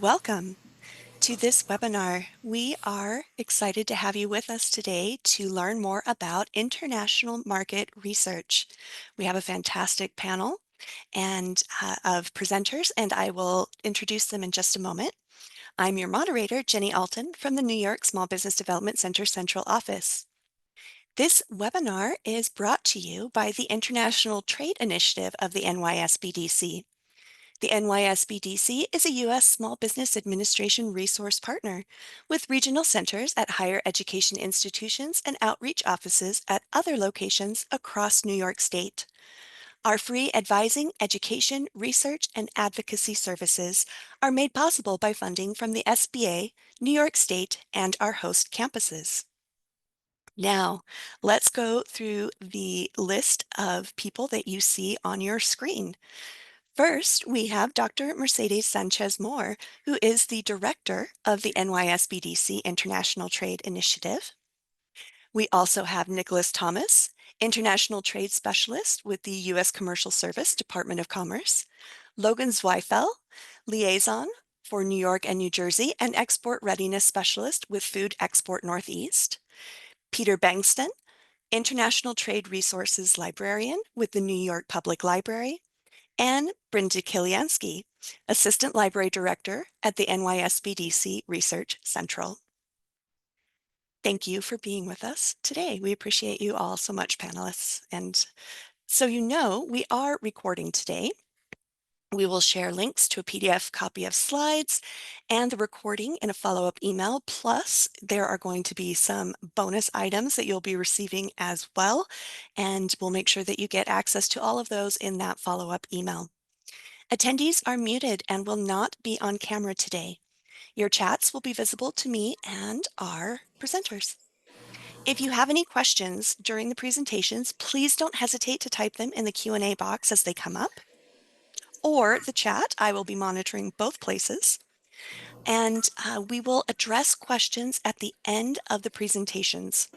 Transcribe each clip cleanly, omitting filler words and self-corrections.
Welcome to this webinar. We are excited to have you with us today to learn more about international market research. We have a fantastic panel of presenters, and I will introduce them in just a moment. I'm your moderator, Jenny Alton, from the New York Small Business Development Center Central Office. This webinar is brought to you by the International Trade Initiative of the NYSBDC. The NYSBDC is a U.S. Small Business Administration resource partner with regional centers at higher education institutions and outreach offices at other locations across New York State. Our free advising, education, research, and advocacy services are made possible by funding from the SBA, New York State, and our host campuses. Now, let's go through the list of people that you see on your screen. First, we have Dr. Mercedes Sanchez-Moore, who is the director of the NYSBDC International Trade Initiative. We also have Nicholas Thomas, International Trade Specialist with the U.S. Commercial Service, Department of Commerce. Logan Zweifel, Liaison for New York and New Jersey and Export Readiness Specialist with Food Export Northeast. Peter Bengston, International Trade Resources Librarian with the New York Public Library. And Brenda Kilianski, Assistant Library Director at the NYSBDC Research Central. Thank you for being with us today. We appreciate you all so much, panelists. And so you know, we are recording today. We will share links to a PDF copy of slides and the recording in a follow-up email. Plus, there are going to be some bonus items that you'll be receiving as well. And we'll make sure that you get access to all of those in that follow-up email. Attendees are muted and will not be on camera today. Your chats will be visible to me and our presenters. If you have any questions during the presentations, please don't hesitate to type them in the Q&A box as they come up, or the chat. I will be monitoring both places. And we will address questions at the end of the presentations,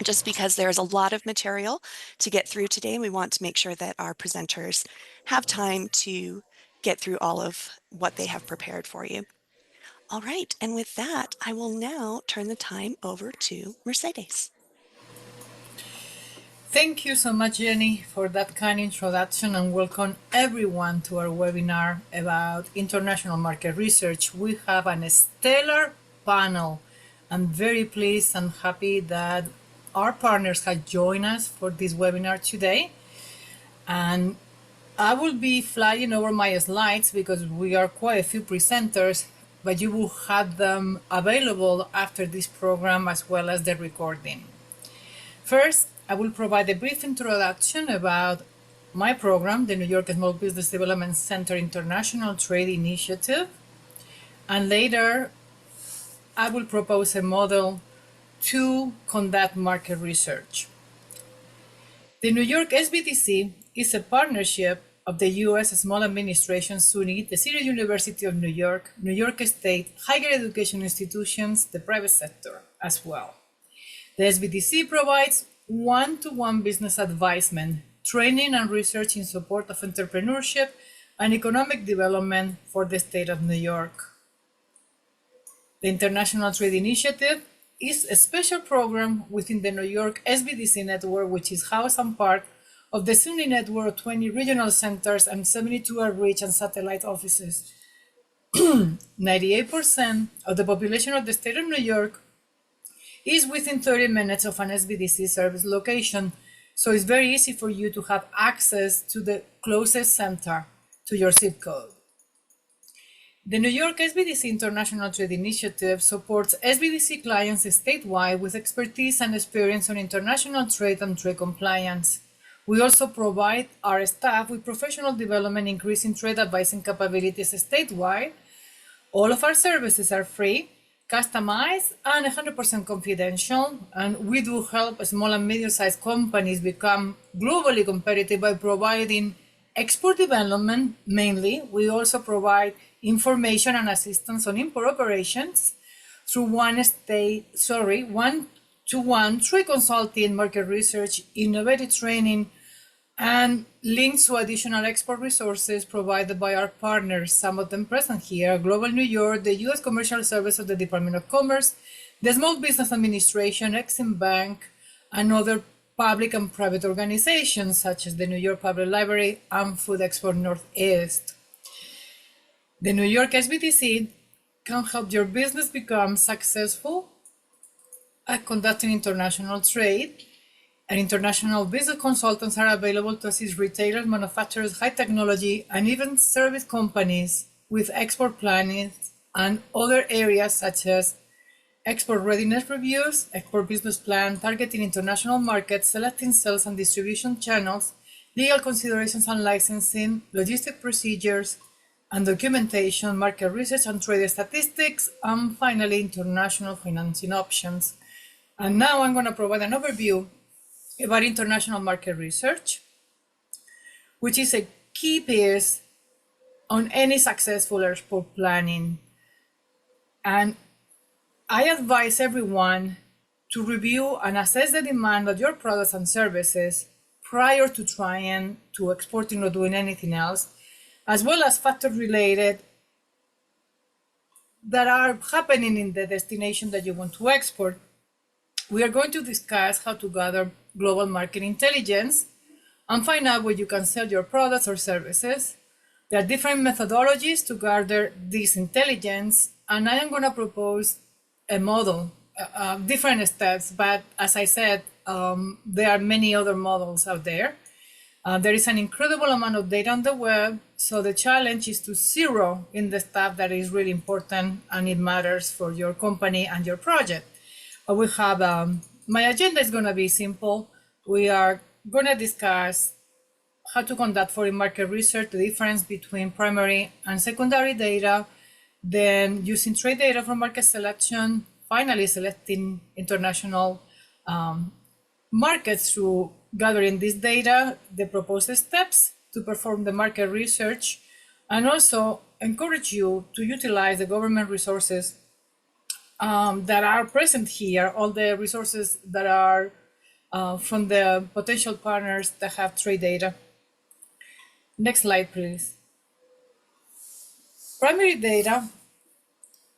just because there's a lot of material to get through today, and we want to make sure that our presenters have time to get through all of what they have prepared for you. All right, and with that, I will now turn the time over to Mercedes. Thank you so much, Jenny, for that kind introduction, and welcome everyone to our webinar about international market research. We have a stellar panel. I'm very pleased and happy that our partners have joined us for this webinar today. And I will be flying over my slides because we are quite a few presenters, but you will have them available after this program as well as the recording. First, I will provide a brief introduction about my program, the New York Small Business Development Center International Trade Initiative. And later, I will propose a model to conduct market research. The New York SBDC is a partnership of the U.S. Small Administration SUNY, the City University of New York State, higher education institutions, the private sector as well. The SBDC provides one-to-one business advisement, training and research in support of entrepreneurship and economic development for the state of New York. The International Trade Initiative is a special program within the New York SBDC network, which is housed and part of the SUNY network of 20 regional centers and 72 outreach and satellite offices. 98% of the population of the state of New York is within 30 minutes of an SBDC service location, so it's very easy for you to have access to the closest center to your zip code. The New York SBDC International Trade Initiative supports SBDC clients statewide with expertise and experience on international trade and trade compliance. We also provide our staff with professional development, increasing trade advising capabilities statewide. All of our services are free, customized, and 100% confidential, and we do help small and medium-sized companies become globally competitive by providing export development mainly. We also provide information and assistance on import operations through one-to-one trade consulting, market research, innovative training, and links to additional export resources provided by our partners, some of them present here: Global New York, the U.S. Commercial Service of the Department of Commerce, the Small Business Administration, Exim Bank, and other public and private organizations such as the New York Public Library and Food Export Northeast. The New York SBDC can help your business become successful at conducting international trade, and international business consultants are available to assist retailers, manufacturers, high technology, and even service companies with export planning and other areas such as export readiness reviews, export business plan, targeting international markets, selecting sales and distribution channels, legal considerations and licensing, logistic procedures and documentation, market research and trade statistics, and finally, international financing options. And now I'm going to provide an overview about international market research, which is a key piece on any successful export planning. And I advise everyone to review and assess the demand of your products and services prior to trying to exporting or doing anything else, as well as factors related that are happening in the destination that you want to export. We are going to discuss how to gather global market intelligence and find out where you can sell your products or services. There are different methodologies to gather this intelligence, and I am going to propose a model, different steps, but as I said, there are many other models out there. There is an incredible amount of data on the web, so the challenge is to zero in the stuff that is really important and it matters for your company and your project. We have, my agenda is going to be simple. We are going to discuss how to conduct foreign market research, the difference between primary and secondary data, then using trade data for market selection, finally selecting international markets through gathering this data, the proposed steps to perform the market research, and also encourage you to utilize the government resources that are present here, all the resources that are from the potential partners that have trade data. Next slide, please. Primary data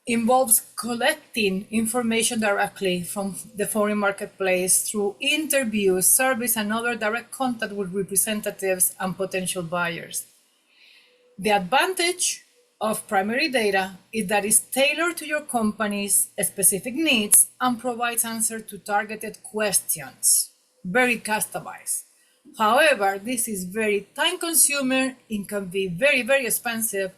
involves collecting information directly from the foreign marketplace through interviews, surveys, and other direct contact with representatives and potential buyers. The advantage of primary data is that it's tailored to your company's specific needs and provides answers to targeted questions, very customized. However, this is very time-consuming, it can be very, very expensive,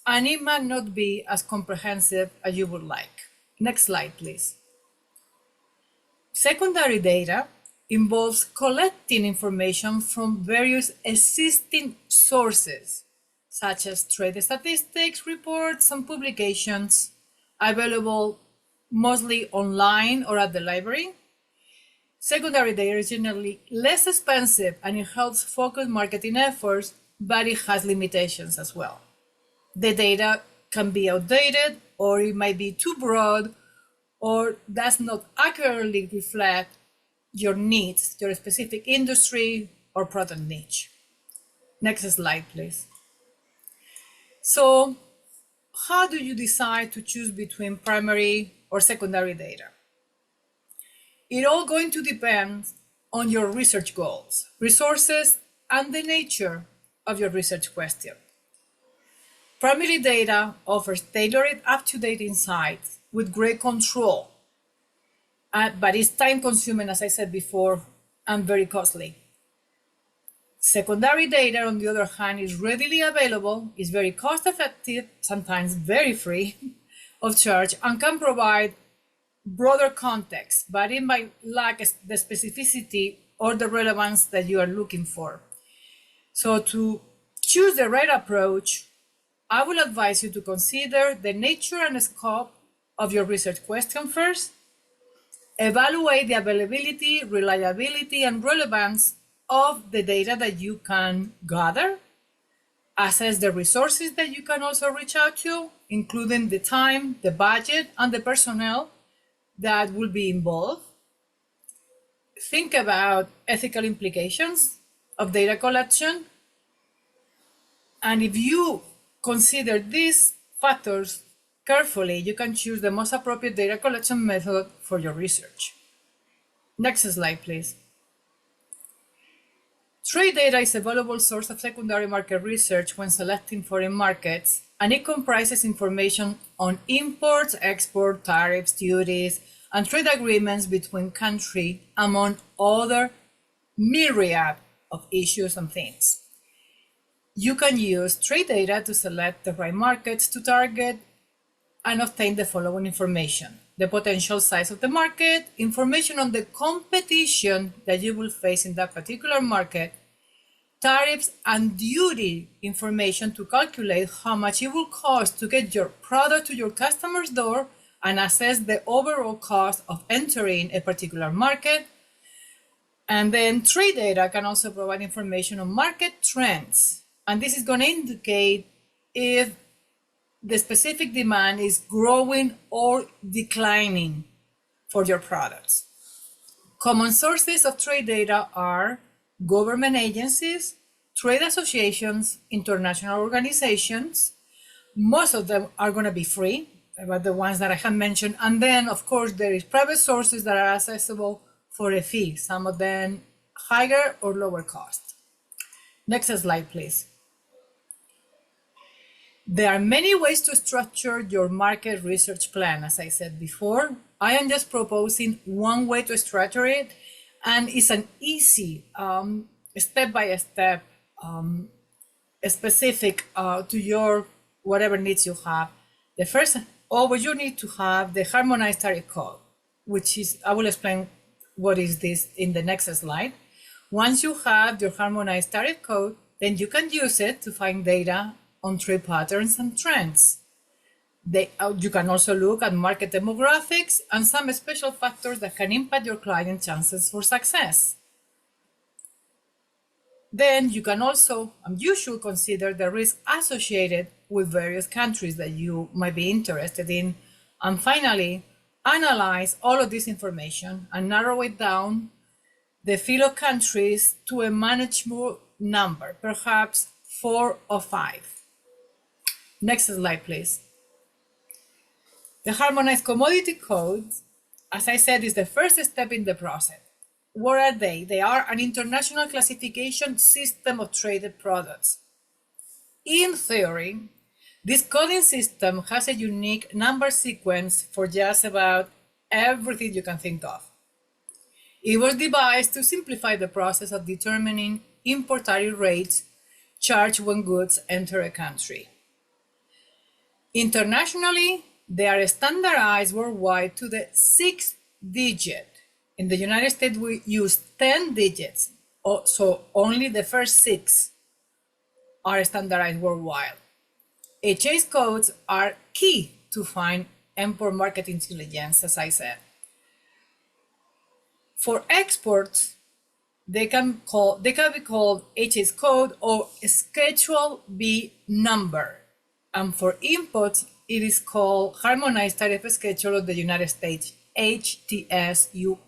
and it might not be as comprehensive as you would like. Next slide, please. Secondary data involves collecting information from various existing sources, such as trade statistics, reports, and publications available mostly online or at the library. Secondary data is generally less expensive and it helps focus marketing efforts, but it has limitations as well. The data can be outdated, or it might be too broad, or does not accurately reflect your needs, your specific industry or product niche. Next slide, please. So, how do you decide to choose between primary or secondary data? It all going to depend on your research goals, resources, and the nature of your research question. Primary data offers tailored, up-to-date insights with great control, but it's time-consuming, as I said before, and very costly. Secondary data, on the other hand, is readily available, is very cost-effective, sometimes very free of charge, and can provide broader context, but it might lack the specificity or the relevance that you are looking for. So to choose the right approach, I will advise you to consider the nature and scope of your research question first, evaluate the availability, reliability, and relevance of the data that you can gather, assess the resources that you can also reach out to, including the time, the budget, and the personnel that will be involved. Think about ethical implications of data collection. And if you consider these factors carefully, you can choose the most appropriate data collection method for your research. Next slide, please. Trade data is a valuable source of secondary market research when selecting foreign markets, and it comprises information on imports, export, tariffs, duties, and trade agreements between countries, among other myriad of issues and things. You can use trade data to select the right markets to target and obtain the following information: the potential size of the market, information on the competition that you will face in that particular market, tariffs and duty information to calculate how much it will cost to get your product to your customer's door and assess the overall cost of entering a particular market. And then trade data can also provide information on market trends. And this is going to indicate if the specific demand is growing or declining for your products. Common sources of trade data are government agencies, trade associations, international organizations. Most of them are going to be free, about the ones that I have mentioned. And then, of course, there is private sources that are accessible for a fee, some of them higher or lower cost. Next slide, please. There are many ways to structure your market research plan, as I said before. I am just proposing one way to structure it, and it's an easy, step-by-step, specific to your whatever needs you have. The first, what you need to have the harmonized tariff code, which is, I will explain what is this in the next slide. Once you have your harmonized tariff code, then you can use it to find data on trade patterns and trends. You can also look at market demographics and some special factors that can impact your client's chances for success. Then you can also, and you should consider the risk associated with various countries that you might be interested in. And finally, analyze all of this information and narrow it down the field of countries to a manageable number, perhaps 4 or 5. Next slide, please. The harmonized commodity code, as I said, is the first step in the process. What are they? They are an international classification system of traded products. In theory, this coding system has a unique number sequence for just about everything you can think of. It was devised to simplify the process of determining import tariff rates charged when goods enter a country. Internationally, they are standardized worldwide to the 6th digit. In the United States, we use 10 digits, so only the first 6 are standardized worldwide. HA's codes are key to find import market intelligence, as I said. For exports, they can be called HA's code or Schedule B number. And for imports, it is called Harmonized Tariff Schedule of the United States, HTS-US.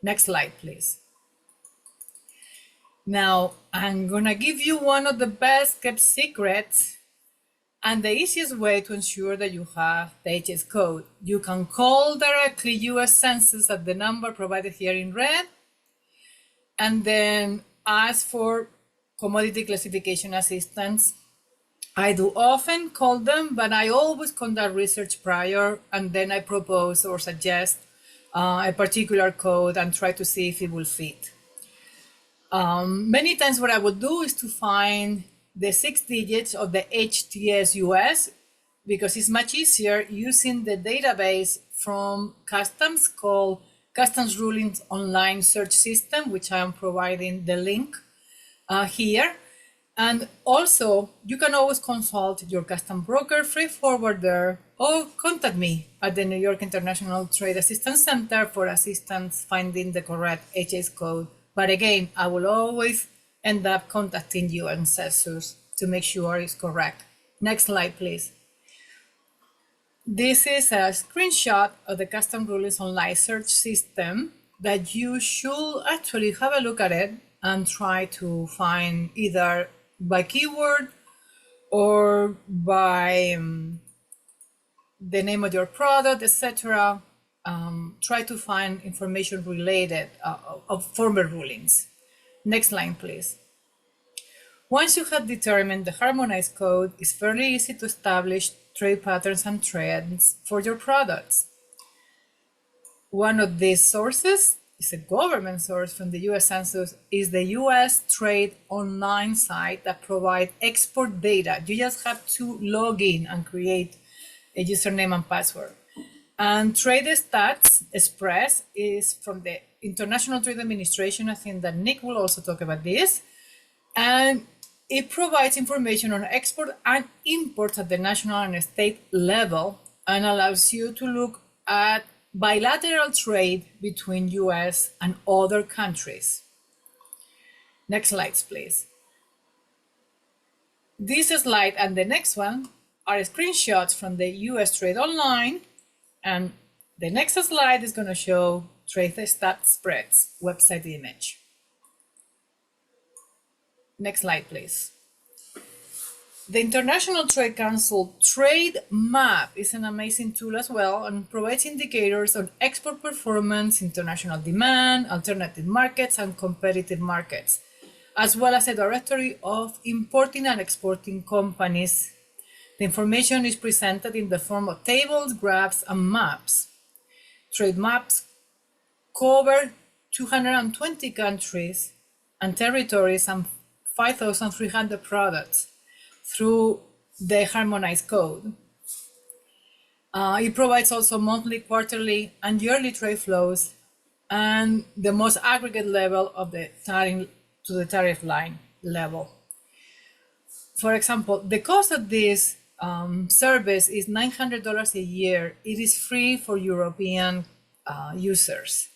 Next slide, please. Now, I'm gonna give you one of the best kept secrets and the easiest way to ensure that you have the HS code. You can call directly US Census at the number provided here in red, and then ask for commodity classification assistance. I do often call them, but I always conduct research prior, and then I propose or suggest a particular code and try to see if it will fit. Many times what I would do is to find the 6 digits of the HTS-US, because it's much easier using the database from Customs called Customs Rulings Online Search System, which I am providing the link here. And also, you can always consult your custom broker, freight forwarder, or contact me at the New York International Trade Assistance Center for assistance finding the correct HS code. But again, I will always end up contacting you and Census to make sure it's correct. Next slide, please. This is a screenshot of the Custom Rulings Online Search System that you should actually have a look at it and try to find either by keyword or by the name of your product, etc. Try to find information related of former rulings. Next line, please. Once you have determined the harmonized code, it's fairly easy to establish trade patterns and trends for your products. One of these sources is a government source from the US Census, is the US Trade online site that provides export data. You just have to log in and create a username and password. And Trade Stats Express is from the International Trade Administration. I think that Nick will also talk about this. And it provides information on export and import at the national and state level and allows you to look at bilateral trade between US and other countries. Next slides, please. This slide and the next one are screenshots from the US Trade Online, and the next slide is going to show Trade Stats Spreads website image. Next slide, please. The International Trade Council Trade Map is an amazing tool as well and provides indicators on export performance, international demand, alternative markets, and competitive markets, as well as a directory of importing and exporting companies. The information is presented in the form of tables, graphs, and maps. Trade maps cover 220 countries and territories and 5,300 products through the harmonized code. It provides also monthly, quarterly, and yearly trade flows and the most aggregate level of the tariff to the tariff line level. For example, the cost of this service is $900 a year. It is free for European users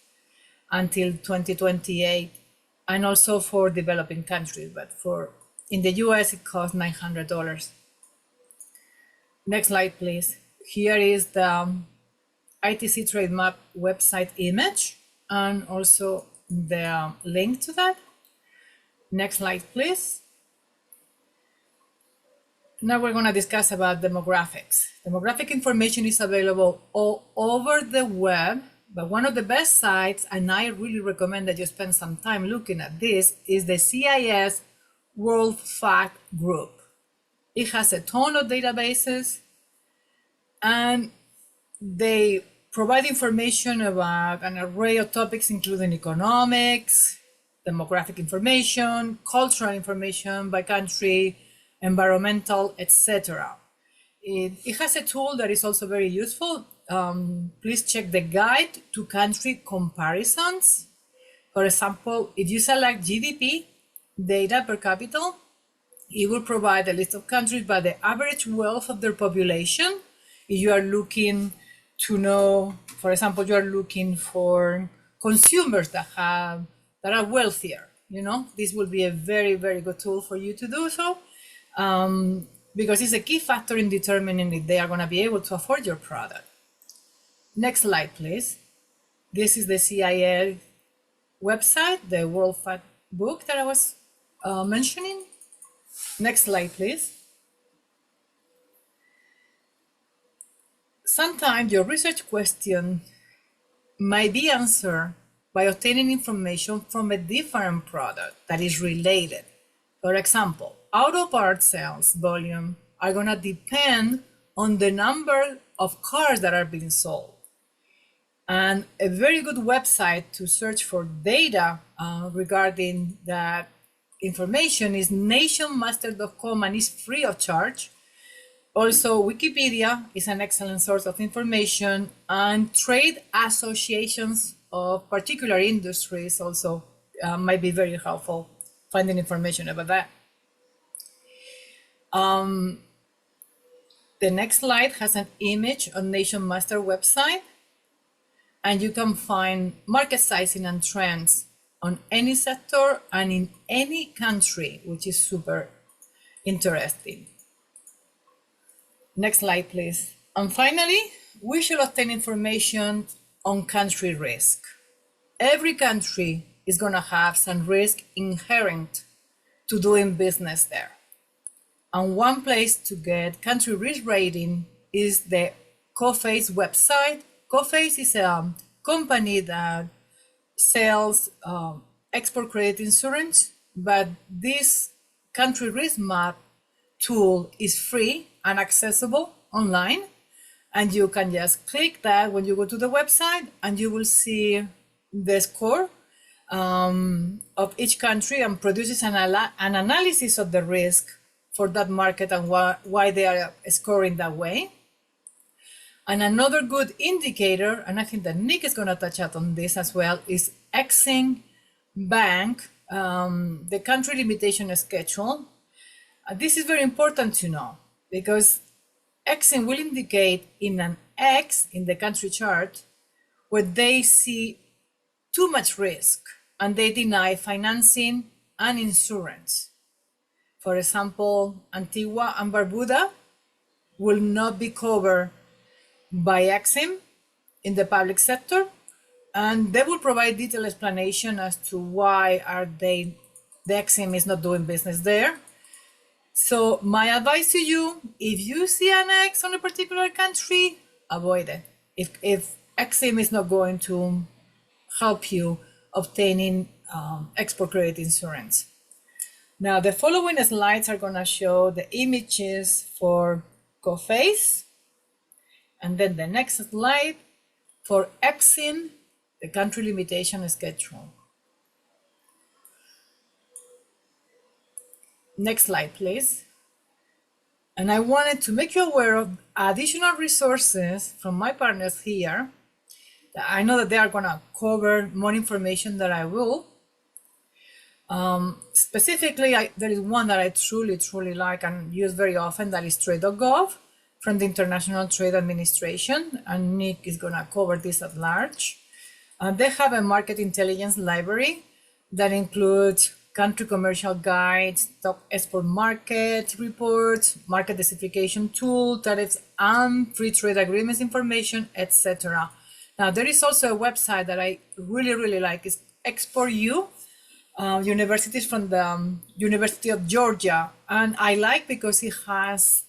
until 2028, and also for developing countries, but in the US it costs $900. Next slide, please. Here is the ITC Trade Map website image and also the link to that. Next slide, please. Now we're going to discuss about demographics. Demographic information is available all over the web, but one of the best sites, and I really recommend that you spend some time looking at this, is the CIS World Fact Group. It has a ton of databases, and they provide information about an array of topics, including economics, demographic information, cultural information by country, environmental, etc. It has a tool that is also very useful. Please check the guide to country comparisons. For example, if you select GDP data per capita, it will provide a list of countries by the average wealth of their population. If you are looking to know, for example, you are looking for consumers that are wealthier, this will be a very, very good tool for you to do so. Because it's a key factor in determining if they are going to be able to afford your product. Next slide, please. This is the CIA website, the World Fact Book that I was mentioning. Next slide, please. Sometimes your research question might be answered by obtaining information from a different product that is related. For example, auto part sales volume are going to depend on the number of cars that are being sold. And a very good website to search for data regarding that information is nationmaster.com, and is free of charge. Also, Wikipedia is an excellent source of information, and trade associations of particular industries also might be very helpful finding information about that. The next slide has an image on Nation Master website, and you can find market sizing and trends on any sector and in any country, which is super interesting. Next slide, please. And finally, we should obtain information on country risk. Every country is going to have some risk inherent to doing business there. And one place to get country risk rating is the COFACE website. COFACE is a company that sells export credit insurance, but this country risk map tool is free and accessible online. And you can just click that when you go to the website, and you will see the score of each country, and produces an analysis of the risk for that market and why they are scoring that way. And another good indicator, and I think that Nick is going to touch on this as well, is Exim Bank, the country limitation schedule. This is very important to know, because Exim will indicate in an X in the country chart where they see too much risk and they deny financing and insurance. For example, Antigua and Barbuda will not be covered by Exim in the public sector, and they will provide detailed explanation as to why the Exim is not doing business there. So my advice to you, if you see an X on a particular country, avoid it. If Exim is not going to help you obtaining export credit insurance. Now, the following slides are going to show the images for COFACE, and then the next slide for Exim, the country limitation schedule. Next slide, please. And I wanted to make you aware of additional resources from my partners here. I know that they are going to cover more information than I will. Specifically, there is one that I truly like and use very often, that is trade.gov from the International Trade Administration, and Nick is going to cover this at large. They have a market intelligence library that includes country commercial guides, stock export market reports, market specification tool, tariffs and free trade agreements information, etc. Now, there is also a website that I really like, is Export-U, universities from the University of Georgia. And I like because it has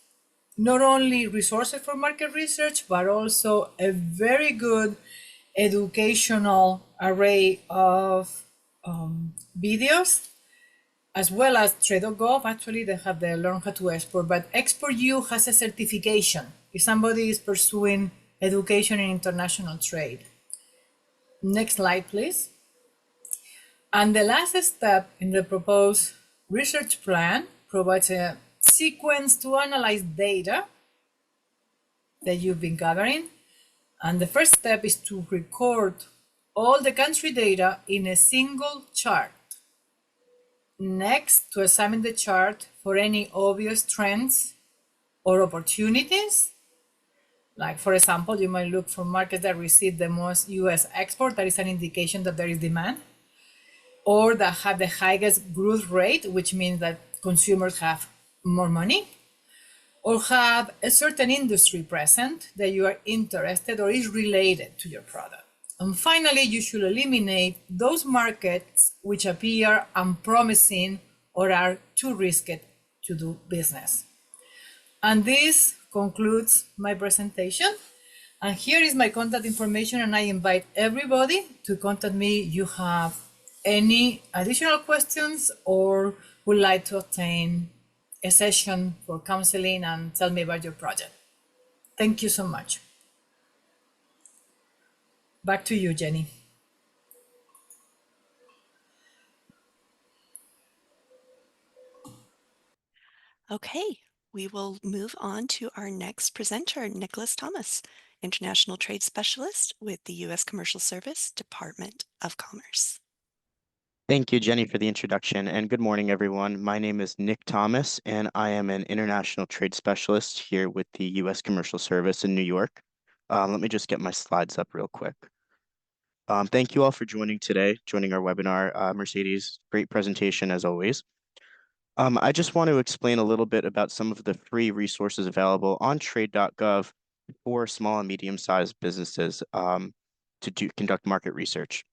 not only resources for market research, but also a very good educational array of videos, as well as trade.gov. Actually, they have the Learn How to Export, but Export-U has a certification if somebody is pursuing education in international trade. Next slide, please. And the last step in the proposed research plan provides a sequence to analyze data that you've been gathering. And the first step is to record all the country data in a single chart. Next, to examine the chart for any obvious trends or opportunities. Like, for example, you might look for markets that receive the most US export. That is an indication that there is demand. Or that have the highest growth rate, which means that consumers have more money. Or have a certain industry present that you are interested or is related to your product. And finally, you should eliminate those markets which appear unpromising or are too risky to do business. And this concludes my presentation. And here is my contact information, and I invite everybody to contact me if you have any additional questions or would like to obtain a session for counseling and tell me about your project. Thank you so much. Back to you, Jenny. Okay, we will move on to our next presenter, Nicholas Thomas, International Trade Specialist with the U.S. Commercial Service, Department of Commerce. Thank you, Jenny, for the introduction, and good morning, everyone. My name is Nick Thomas, and I am an international trade specialist here with the U.S. Commercial Service in New York. Let me just get my slides up real quick. Thank you all for joining our webinar. Mercedes, great presentation as always. I just want to explain a little bit about some of the free resources available on trade.gov for small and medium-sized businesses to conduct market research.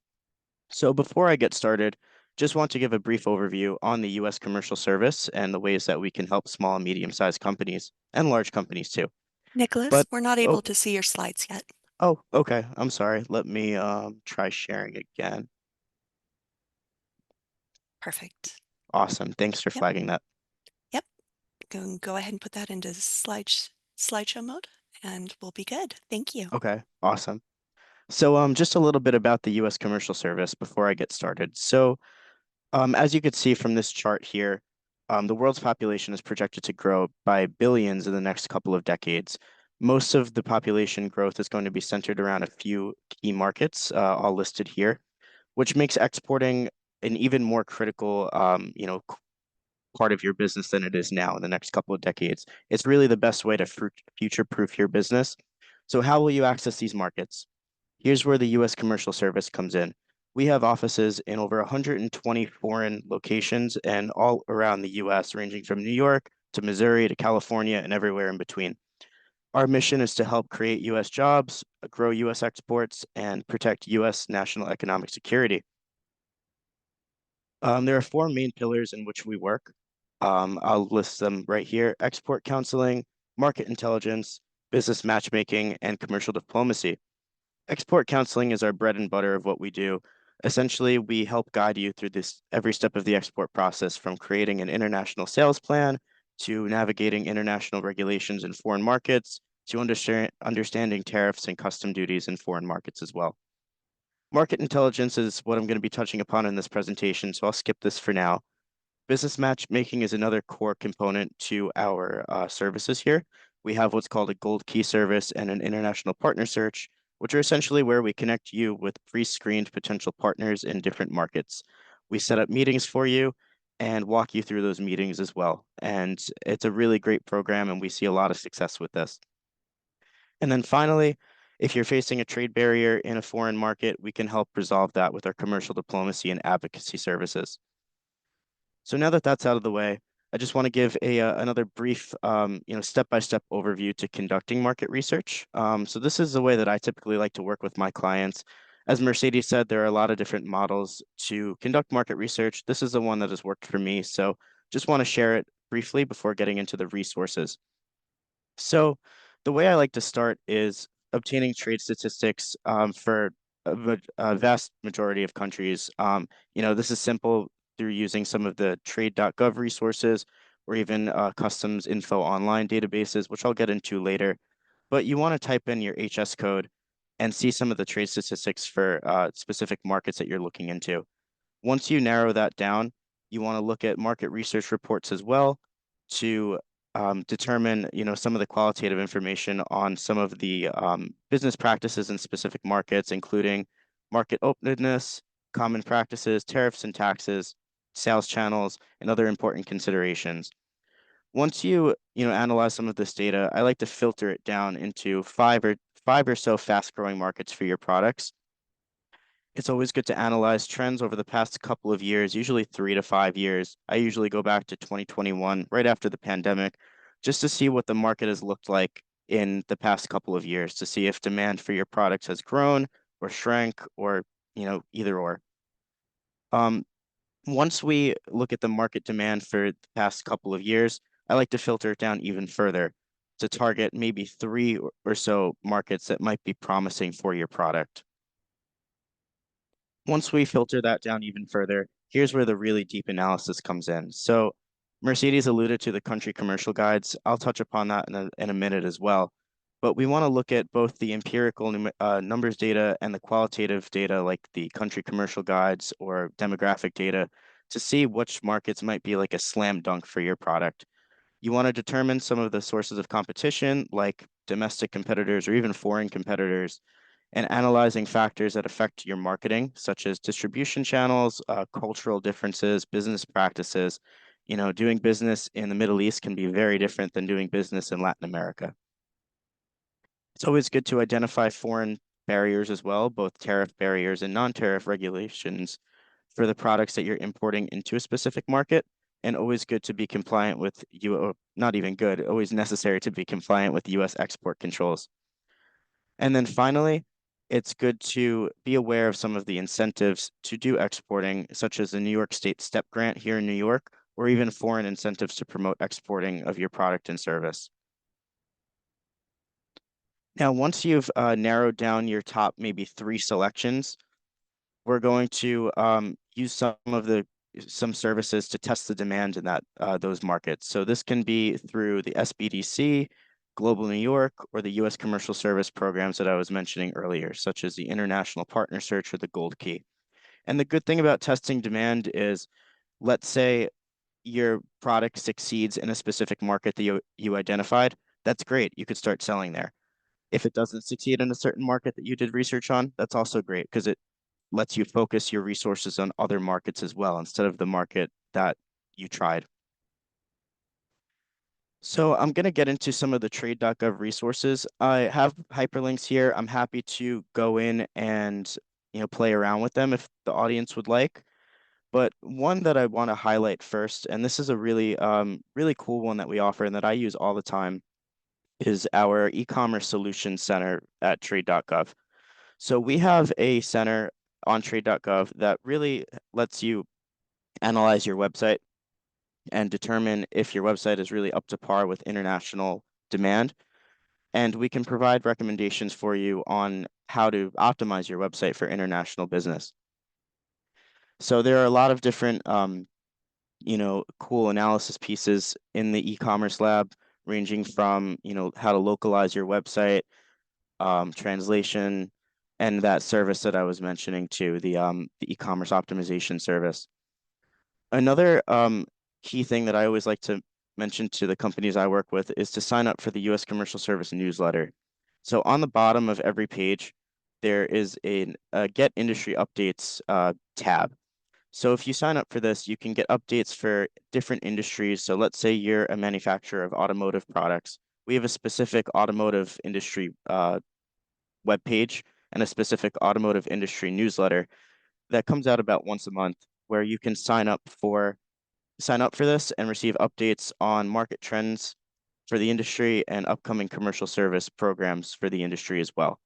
So before I get started, just want to give a brief overview on the U.S. Commercial Service and the ways that we can help small and medium-sized companies and large companies too. Nicholas, But we're not oh, able to see your slides yet. oh, okay. I'm sorry. Let me try sharing again. Perfect. Awesome. Thanks for Yep, flagging that. yep. Go ahead and put that into slideshow mode and we'll be good. Thank you. Okay, awesome. So just a little bit about the U.S. Commercial Service before I get started. So as you could see from this chart here, the world's population is projected to grow by billions in the next couple of decades. Most of the population growth is going to be centered around a few key markets, all listed here, which makes exporting an even more critical, part of your business than it is now in the next couple of decades. It's really the best way to future-proof your business. So how will you access these markets? Here's where the U.S. Commercial Service comes in. We have offices in over 120 foreign locations and all around the U.S., ranging from New York to Missouri to California and everywhere in between. Our mission is to help create U.S. jobs, grow U.S. exports, and protect U.S. national economic security. There are four main pillars in which we work. I'll list them right here: export counseling, market intelligence, business matchmaking, and commercial diplomacy. Export counseling is our bread and butter of what we do. Essentially, we help guide you through this every step of the export process, from creating an international sales plan to navigating international regulations in foreign markets to understanding tariffs and custom duties in foreign markets as well. Market intelligence is what I'm going to be touching upon in this presentation, so I'll skip this for now. Business matchmaking is another core component to our services here. We have what's called a gold key service and an international partner search, which are essentially where we connect you with pre-screened potential partners in different markets. We set up meetings for you and walk you through those meetings as well. And it's a really great program, and we see a lot of success with this. And then finally, if you're facing a trade barrier in a foreign market, we can help resolve that with our commercial diplomacy and advocacy services. So now that that's out of the way, I just want to give another brief, step-by-step overview to conducting market research. So this is the way that I typically like to work with my clients. As Mercedes said, there are a lot of different models to conduct market research. This is the one that has worked for me. So just want to share it briefly before getting into the resources. So the way I like to start is obtaining trade statistics for a vast majority of countries. This is simple through using some of the trade.gov resources or even customs info online databases, which I'll get into later. But you want to type in your HS code and see some of the trade statistics for specific markets that you're looking into. Once you narrow that down, you want to look at market research reports as well to determine, some of the qualitative information on some of the business practices in specific markets, including market openness, common practices, tariffs and taxes, sales channels, and other important considerations. Once you analyze some of this data, I like to filter it down into five or so fast-growing markets for your products. It's always good to analyze trends over the past couple of years, usually 3 to 5 years. I usually go back to 2021, right after the pandemic, just to see what the market has looked like in the past couple of years, to see if demand for your products has grown or shrank or, either or. Um, Once we look at the market demand for the past couple of years, I like to filter it down even further to target maybe three or so markets that might be promising for your product. Once we filter that down even further, here's where the really deep analysis comes in. So Mercedes alluded to the country commercial guides. I'll touch upon that in a minute as well. But we want to look at both the empirical numbers data and the qualitative data, like the country commercial guides or demographic data, to see which markets might be like a slam dunk for your product. You want to determine some of the sources of competition, like domestic competitors or even foreign competitors, and analyzing factors that affect your marketing, such as distribution channels, cultural differences, business practices. Doing business in the Middle East can be very different than doing business in Latin America. It's always good to identify foreign barriers as well, both tariff barriers and non-tariff regulations for the products that you're importing into a specific market. And always good to be compliant with not even good, always necessary to be compliant with US export controls. And then finally, it's good to be aware of some of the incentives to do exporting, such as the New York State STEP grant here in New York, or even foreign incentives to promote exporting of your product and service. Now, once you've narrowed down your top maybe 3 selections, we're going to use some services to test the demand in those markets. So this can be through the SBDC, Global New York, or the U.S. Commercial Service programs that I was mentioning earlier, such as the International Partner Search or the Gold Key. And the good thing about testing demand is, let's say your product succeeds in a specific market that you identified, that's great. You could start selling there. If it doesn't succeed in a certain market that you did research on, that's also great because it lets you focus your resources on other markets as well instead of the market that you tried. So I'm going to get into some of the trade.gov resources. I have hyperlinks here. I'm happy to go in and play around with them if the audience would like. But one that I want to highlight first, and this is a really cool one that we offer and that I use all the time, is our e-commerce solutions center at trade.gov. So we have a center on trade.gov that really lets you analyze your website and determine if your website is really up to par with international demand. And we can provide recommendations for you on how to optimize your website for international business. So there are a lot of different cool analysis pieces in the e-commerce lab, ranging from, how to localize your website, translation, and that service that I was mentioning too, the e-commerce optimization service. Another key thing that I always like to mention to the companies I work with is to sign up for the U.S. Commercial Service newsletter. So on the bottom of every page, there is a Get Industry Updates tab. So if you sign up for this, you can get updates for different industries. So let's say you're a manufacturer of automotive products. We have a specific automotive industry webpage and a specific automotive industry newsletter that comes out about once a month, where you can sign up for this and receive updates on market trends for the industry and upcoming commercial service programs for the industry as well.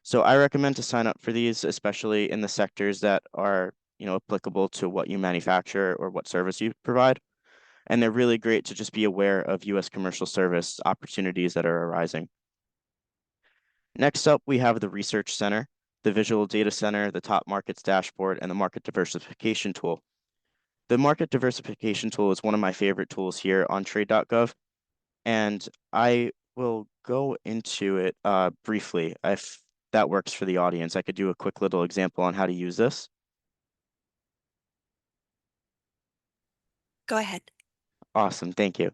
So I recommend to sign up for these, especially in the sectors that are, applicable to what you manufacture or what service you provide. And they're really great to just be aware of U.S. commercial service opportunities that are arising. Next up, we have the Research Center, the Visual Data Center, the Top Markets Dashboard, and the Market Diversification Tool. The Market Diversification Tool is one of my favorite tools here on trade.gov, and I will go into it briefly. If that works for the audience, I could do a quick little example on how to use this. Go ahead. Awesome, thank you.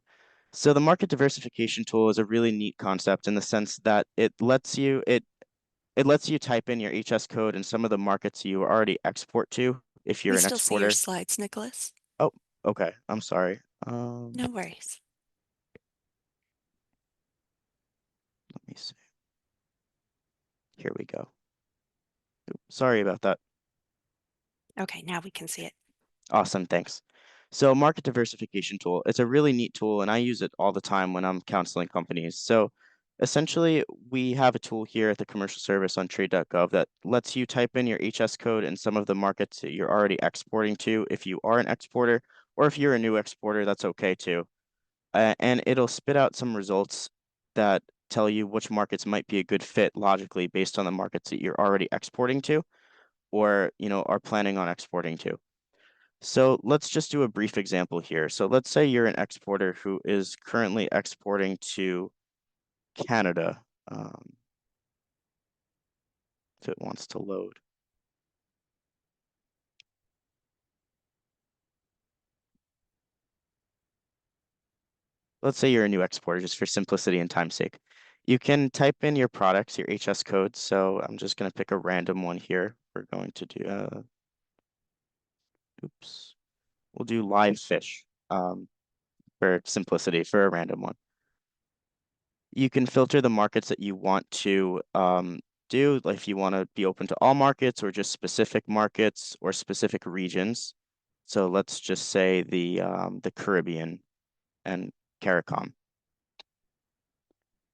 So the Market Diversification Tool is a really neat concept in the sense that it lets you type in your HS code in some of the markets you already export to if you're We an still see your exporter. slides, Nicholas. Oh, okay. I'm sorry. No worries. Let me see. Here we go. Oops, sorry about that. Okay, now we can see it. Awesome, thanks. So market diversification tool, it's a really neat tool and I use it all the time when I'm counseling companies. So essentially we have a tool here at the commercial service on trade.gov that lets you type in your HS code in some of the markets that you're already exporting to if you are an exporter, or if you're a new exporter, that's okay too. And it'll spit out some results that tell you which markets might be a good fit logically based on the markets that you're already exporting to or, are planning on exporting to. So let's just do a brief example here. So let's say you're an exporter who is currently exporting to Canada. If it wants to load. Let's say you're a new exporter, just for simplicity and time's sake. You can type in your products, your HS code. So I'm just going to pick a random one here. We're going to do, we'll do live fish for simplicity, for a random one. You can filter the markets that you want to do, like if you want to be open to all markets or just specific markets or specific regions. So let's just say the Caribbean and CARICOM.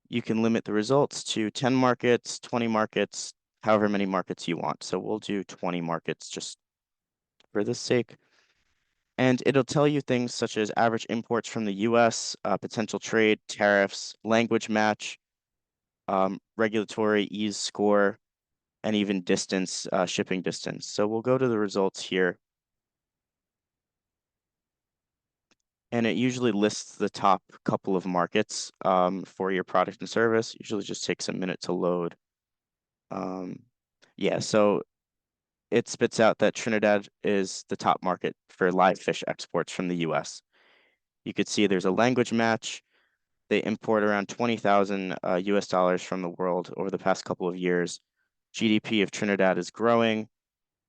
You can limit the results to 10 markets, 20 markets, however many markets you want. So we'll do 20 markets just for the sake. And it'll tell you things such as average imports from the US, potential trade, tariffs, language match, regulatory ease score, and even distance, shipping distance. So we'll go to the results here. And it usually lists the top couple of markets for your product and service. Usually just takes a minute to load. Yeah, so it spits out that Trinidad is the top market for live fish exports from the US. You could see there's a language match. They import around 20,000 US dollars from the world over the past couple of years. GDP of Trinidad is growing.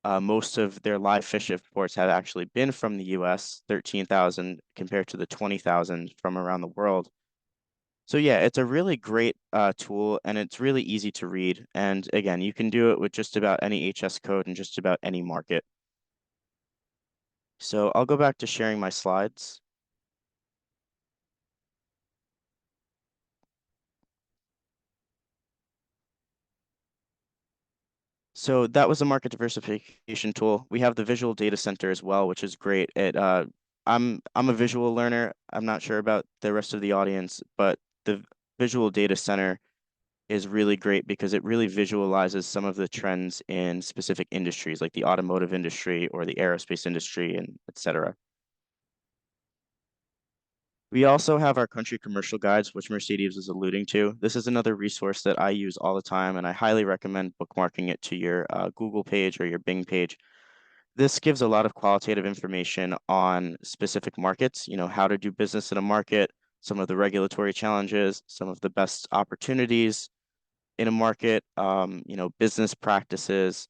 Most of their live fish imports have actually been from the US, 13,000 compared to the 20,000 from around the world. So yeah, it's a really great tool and it's really easy to read. And again, you can do it with just about any HS code and just about any market. So I'll go back to sharing my slides. So that was a market diversification tool. We have the visual data center as well, which is great. I'm a visual learner. I'm not sure about the rest of the audience, but the visual data center is really great because it really visualizes some of the trends in specific industries like the automotive industry or the aerospace industry and et cetera. We also have our country commercial guides, which Mercedes was alluding to. This is another resource that I use all the time, and I highly recommend bookmarking it to your Google page or your Bing page. This gives a lot of qualitative information on specific markets, how to do business in a market, some of the regulatory challenges, some of the best opportunities in a market, business practices,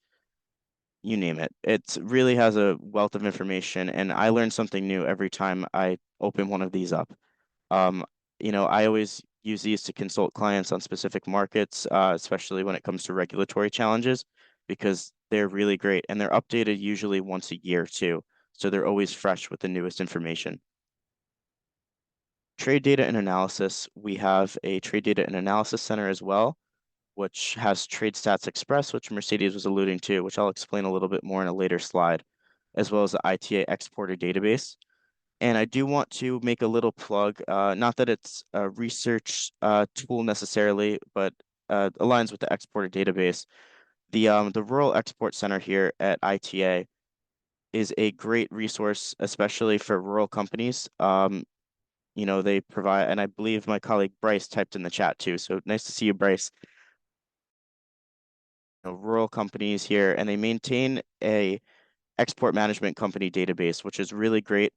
you name it. It really has a wealth of information, and I learn something new every time I open one of these up. Um, I always use these to consult clients on specific markets, especially when it comes to regulatory challenges, because they're really great and they're updated usually once a year too. So they're always fresh with the newest information. Trade data and analysis. We have a trade data and analysis center as well, which has Trade Stats Express, which Mercedes was alluding to, which I'll explain a little bit more in a later slide, as well as the ITA exporter database. And I do want to make a little plug, not that it's a research tool necessarily, but aligns with the exporter database. The Rural Export Center here at ITA is a great resource, especially for rural companies. They provide, and I believe my colleague Bryce typed in the chat too. So nice to see you, Bryce. Rural companies here, and they maintain a export management company database, which is really great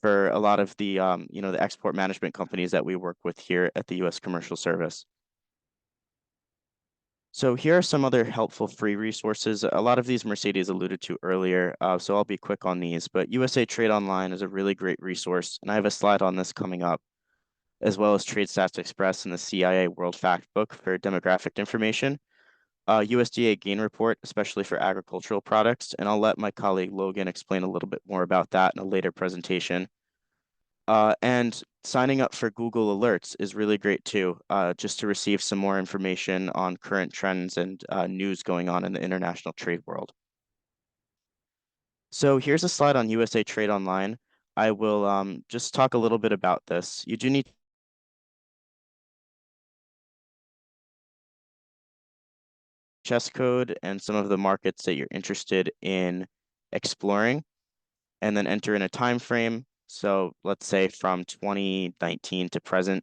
for a lot of the the export management companies that we work with here at the U.S. Commercial Service. So here are some other helpful free resources. A lot of these Mercedes alluded to earlier, so I'll be quick on these. But USA Trade Online is a really great resource, and I have a slide on this coming up, as well as Trade Stats Express and the CIA World Fact Book for demographic information. USDA gain report, especially for agricultural products, and I'll let my colleague Logan explain a little bit more about that in a later presentation. And signing up for Google Alerts is really great too, just to receive some more information on current trends and news going on in the international trade world. So here's a slide on USA Trade Online. I will just talk a little bit about this. You do need chess code and some of the markets that you're interested in exploring, and then enter in a time frame. So let's say from 2019 to present,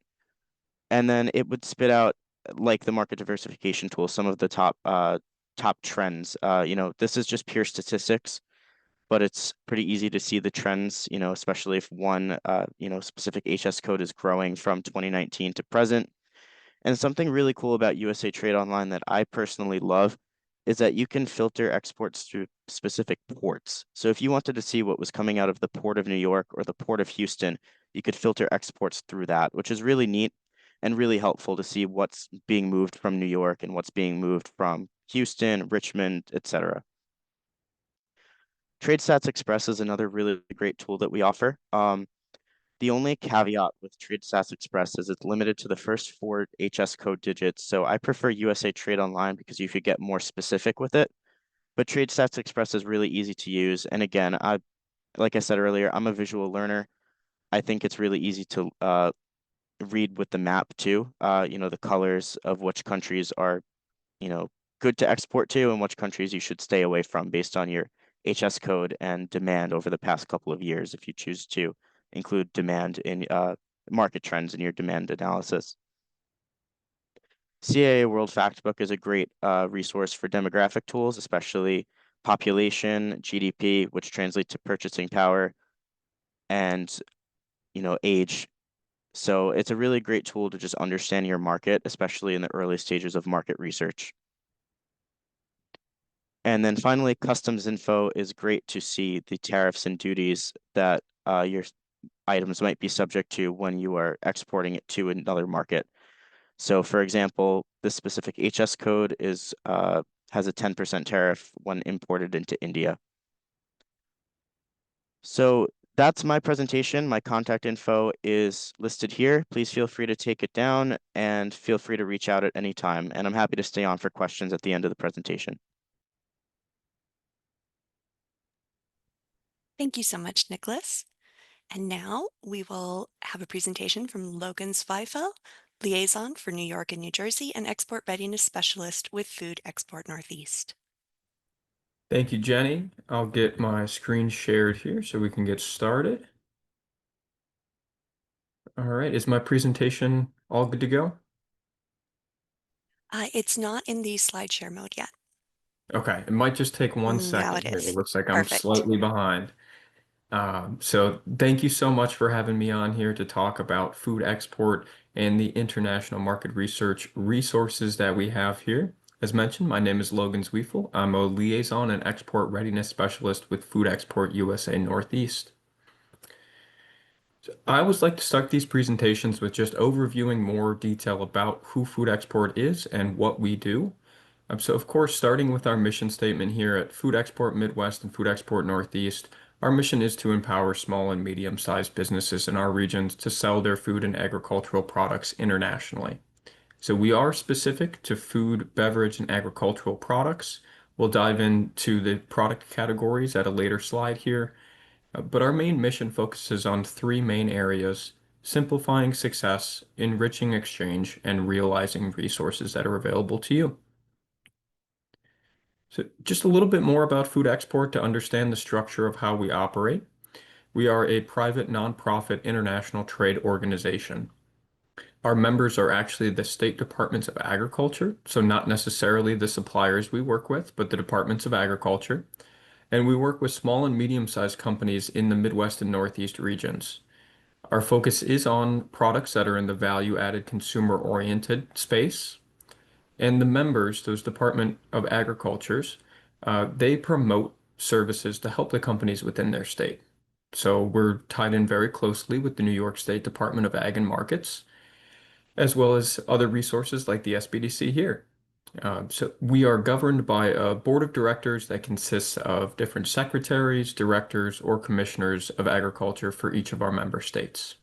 and then it would spit out, like the market diversification tool, some of the top trends. This is just pure statistics, but it's pretty easy to see the trends. Especially if one specific HS code is growing from 2019 to present. And something really cool about USA Trade Online that I personally love is that you can filter exports through specific ports. So if you wanted to see what was coming out of the Port of New York or the Port of Houston, you could filter exports through that, which is really neat and really helpful to see what's being moved from New York and what's being moved from Houston, Richmond, etc. Trade Stats Express is another really great tool that we offer. The only caveat with Trade Stats Express is it's limited to the first four HS code digits. So I prefer USA Trade Online because you could get more specific with it. But Trade Stats Express is really easy to use. And again, like I said earlier, I'm a visual learner. I think it's really easy to read with the map too. The colors of which countries are, you know, good to export to and which countries you should stay away from based on your HS code and demand over the past couple of years if you choose to include demand in market trends in your demand analysis. CAA World Factbook is a great resource for demographic tools, especially population, GDP, which translates to purchasing power, and age. So it's a really great tool to just understand your market, especially in the early stages of market research. And then finally, customs info is great to see the tariffs and duties that your items might be subject to when you are exporting it to another market. So for example, this specific HS code has a 10% tariff when imported into India. So that's my presentation. My contact info is listed here. Please feel free to take it down and feel free to reach out at any time. And I'm happy to stay on for questions at the end of the presentation. Thank you so much, Nicholas. And now we will have a presentation from Logan Zweifel, Liaison for New York and New Jersey and Export Readiness Specialist with Food Export Northeast. Thank you, Jenny. I'll get my screen shared here so we can get started. All right, is my presentation all good to go? It's not in the slide share mode yet. Okay, it might just take one Now second it here. is. It looks like I'm Perfect. slightly behind. So thank you so much for having me on here to talk about food export and the international market research resources that we have here. As mentioned, my name is Logan Zweifel. I'm a liaison and export readiness specialist with Food Export USA Northeast. I always like to start these presentations with just overviewing more detail about who food export is and what we do. So of course, starting with our mission statement here at Food Export Midwest and Food Export Northeast, our mission is to empower small and medium-sized businesses in our regions to sell their food and agricultural products internationally. So we are specific to food, beverage, and agricultural products. We'll dive into the product categories at a later slide here. But our main mission focuses on three main areas: simplifying success, enriching exchange, and realizing resources that are available to you. So just a little bit more about food export to understand the structure of how we operate. We are a private nonprofit international trade organization. Our members are actually the state departments of agriculture, so not necessarily the suppliers we work with, but the departments of agriculture. And we work with small and medium-sized companies in the Midwest and Northeast regions. Our focus is on products that are in the value-added consumer-oriented space. And the members, those Department of Agricultures, they promote services to help the companies within their state. So we're tied in very closely with the New York State Department of Ag and Markets, as well as other resources like the SBDC here. So we are governed by a board of directors that consists of different secretaries, directors, or commissioners of agriculture for each of our member states.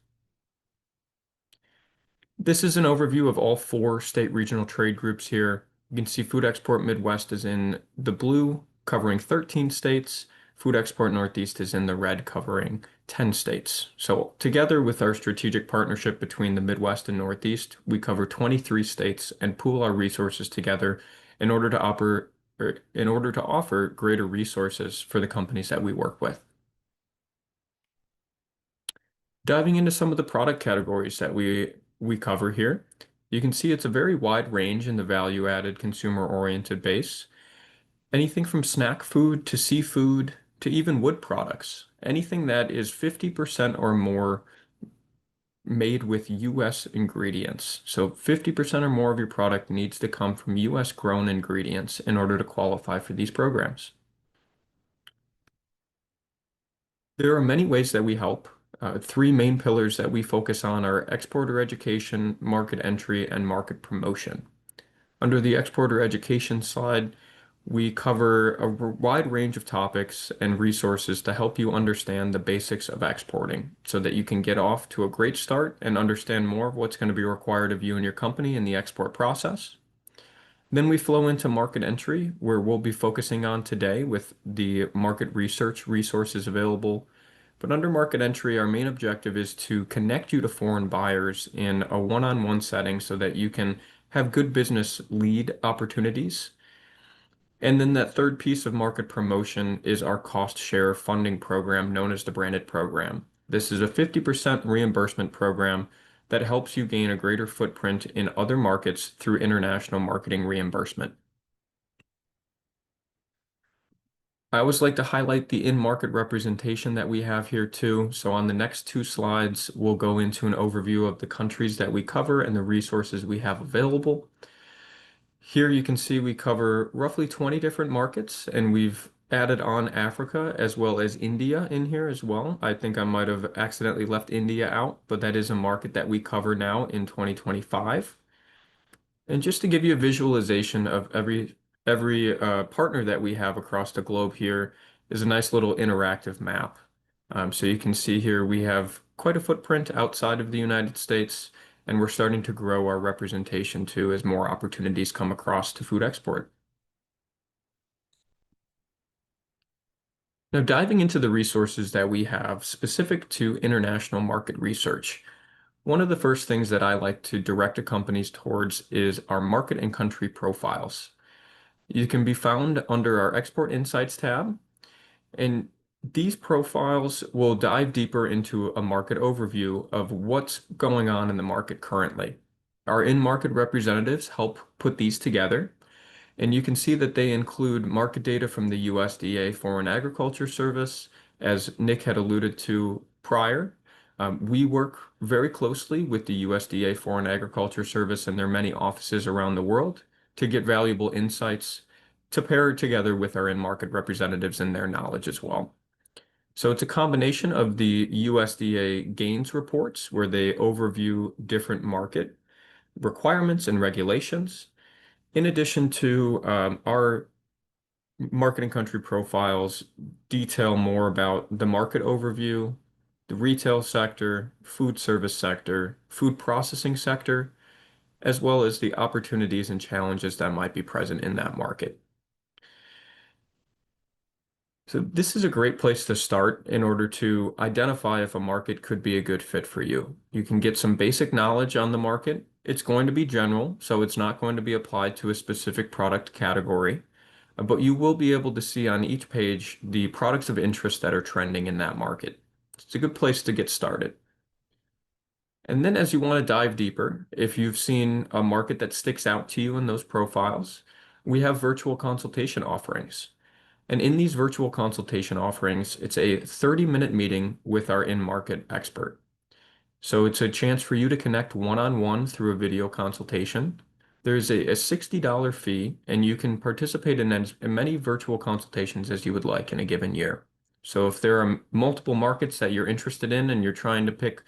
This is an overview of all four state regional trade groups here. You can see Food Export Midwest is in the blue, covering 13 states. Food Export Northeast is in the red, covering 10 states. So together with our strategic partnership between the Midwest and Northeast, we cover 23 states and pool our resources together in order to offer greater resources for the companies that we work with. Diving into some of the product categories that we cover here, you can see it's a very wide range in the value-added consumer-oriented base. Anything from snack food to seafood to even wood products. Anything that is 50% or more made with U.S. ingredients. So 50% or more of your product needs to come from U.S. grown ingredients in order to qualify for these programs. There are many ways that we help. Three main pillars that we focus on are exporter education, market entry, and market promotion. Under the exporter education side, We cover a wide range of topics and resources to help you understand the basics of exporting so that you can get off to a great start and understand more of what's going to be required of you and your company in the export process. Then we flow into market entry, where we'll be focusing on today with the market research resources available. But under market entry, our main objective is to connect you to foreign buyers in a one-on-one setting so that you can have good business lead opportunities. And then that third piece of market promotion is our cost share funding program known as the branded program. This is a 50% reimbursement program that helps you gain a greater footprint in other markets through international marketing reimbursement. I always like to highlight the in-market representation that we have here too. So on the next two slides, we'll go into an overview of the countries that we cover and the resources we have available. Here you can see we cover roughly 20 different markets, and we've added on Africa as well as India in here as well. I think I might have accidentally left India out, but that is a market that we cover now in 2025. And just to give you a visualization of every partner that we have across the globe here is a nice little interactive map. So you can see here we have quite a footprint outside of the United States, and we're starting to grow our representation too as more opportunities come across to food export. Now, diving into the resources that we have specific to international market research, one of the first things that I like to direct a companies towards is our market and country profiles. You can be found under our Export Insights tab, and these profiles will dive deeper into a market overview of what's going on in the market currently. Our in-market representatives help put these together, and you can see that they include market data from the USDA Foreign Agriculture Service, as Nick had alluded to prior. We work very closely with the USDA Foreign Agriculture Service and their many offices around the world to get valuable insights to pair together with our in-market representatives and their knowledge as well. So it's a combination of the USDA gains reports where they overview different market requirements and regulations, in addition to our market and country profiles detail more about the market overview, the retail sector, food service sector, food processing sector, as well as the opportunities and challenges that might be present in that market. So this is a great place to start in order to identify if a market could be a good fit for you. You can get some basic knowledge on the market. It's going to be general, so it's not going to be applied to a specific product category, but you will be able to see on each page the products of interest that are trending in that market. It's a good place to get started. And then as you want to dive deeper, if you've seen a market that sticks out to you in those profiles, we have virtual consultation offerings. And in these virtual consultation offerings, it's a 30-minute meeting with our in-market expert. So it's a chance for you to connect one-on-one through a video consultation. There's a $60 fee, and you can participate in as many virtual consultations as you would like in a given year. So if there are multiple markets that you're interested in and you're trying to pick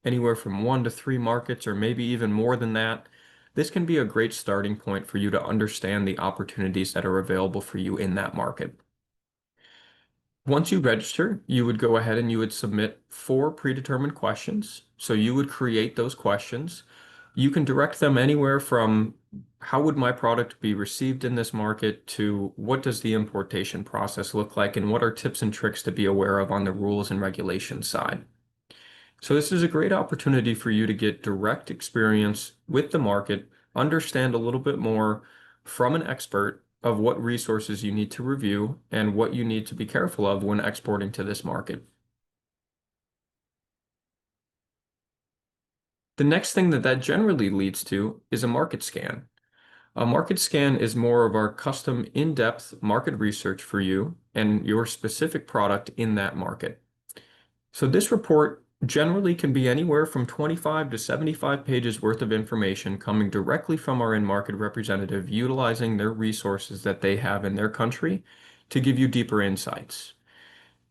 anywhere from 1 to 3 markets or maybe even more than that, this can be a great starting point for you to understand the opportunities that are available for you in that market. Once you register, you would go ahead and you would submit 4 predetermined questions. So you would create those questions. You can direct them anywhere from how would my product be received in this market to what does the importation process look like and what are tips and tricks to be aware of on the rules and regulations side. So this is a great opportunity for you to get direct experience with the market, understand a little bit more from an expert of what resources you need to review and what you need to be careful of when exporting to this market. The next thing that generally leads to is a market scan. A market scan is more of our custom in-depth market research for you and your specific product in that market. So this report generally can be anywhere from 25 to 75 pages worth of information coming directly from our in-market representative, utilizing their resources that they have in their country to give you deeper insights.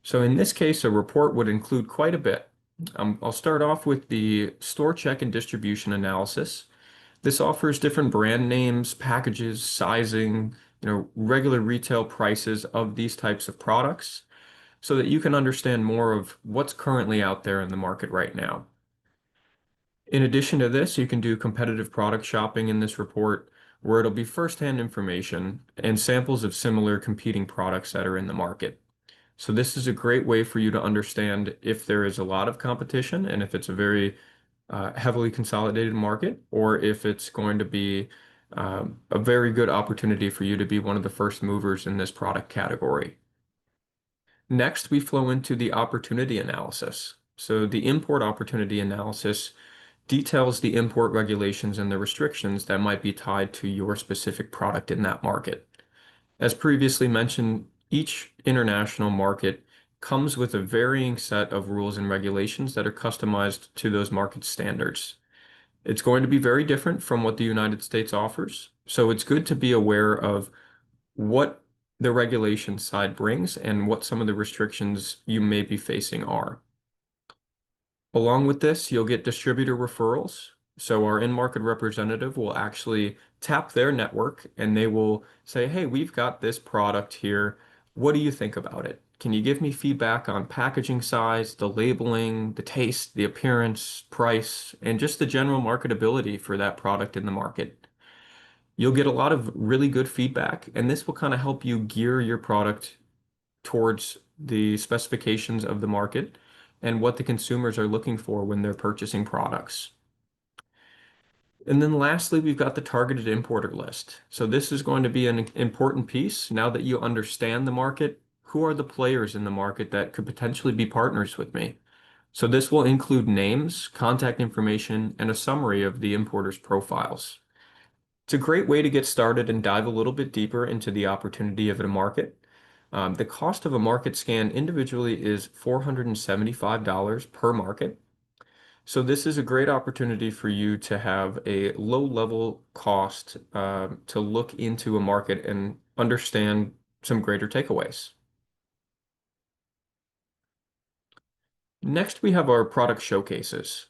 So in this case, a report would include quite a bit. I'll start off with the store check and distribution analysis. This offers different brand names, packages, sizing, regular retail prices of these types of products so that you can understand more of what's currently out there in the market right now. In addition to this, you can do competitive product shopping in this report, where it'll be firsthand information and samples of similar competing products that are in the market. So this is a great way for you to understand if there is a lot of competition and if it's a very heavily consolidated market, or if it's going to be a very good opportunity for you to be one of the first movers in this product category. Next, we flow into the opportunity analysis. So the import opportunity analysis details the import regulations and the restrictions that might be tied to your specific product in that market. As previously mentioned, each international market comes with a varying set of rules and regulations that are customized to those market standards. It's going to be very different from what the United States offers, so it's good to be aware of what the regulation side brings and what some of the restrictions you may be facing are. Along with this, you'll get distributor referrals. So our in-market representative will actually tap their network and they will say, hey, we've got this product here. What do you think about it? Can you give me feedback on packaging size, the labeling, the taste, the appearance, price, and just the general marketability for that product in the market? You'll get a lot of really good feedback, and this will kind of help you gear your product towards the specifications of the market and what the consumers are looking for when they're purchasing products. And then lastly, we've got the targeted importer list. So this is going to be an important piece. Now that you understand the market, who are the players in the market that could potentially be partners with me? So this will include names, contact information, and a summary of the importers' profiles. It's a great way to get started and dive a little bit deeper into the opportunity of a market. The cost of a market scan individually is $475 per market. So this is a great opportunity for you to have a low-level cost to look into a market and understand some greater takeaways. Next, we have our product showcases.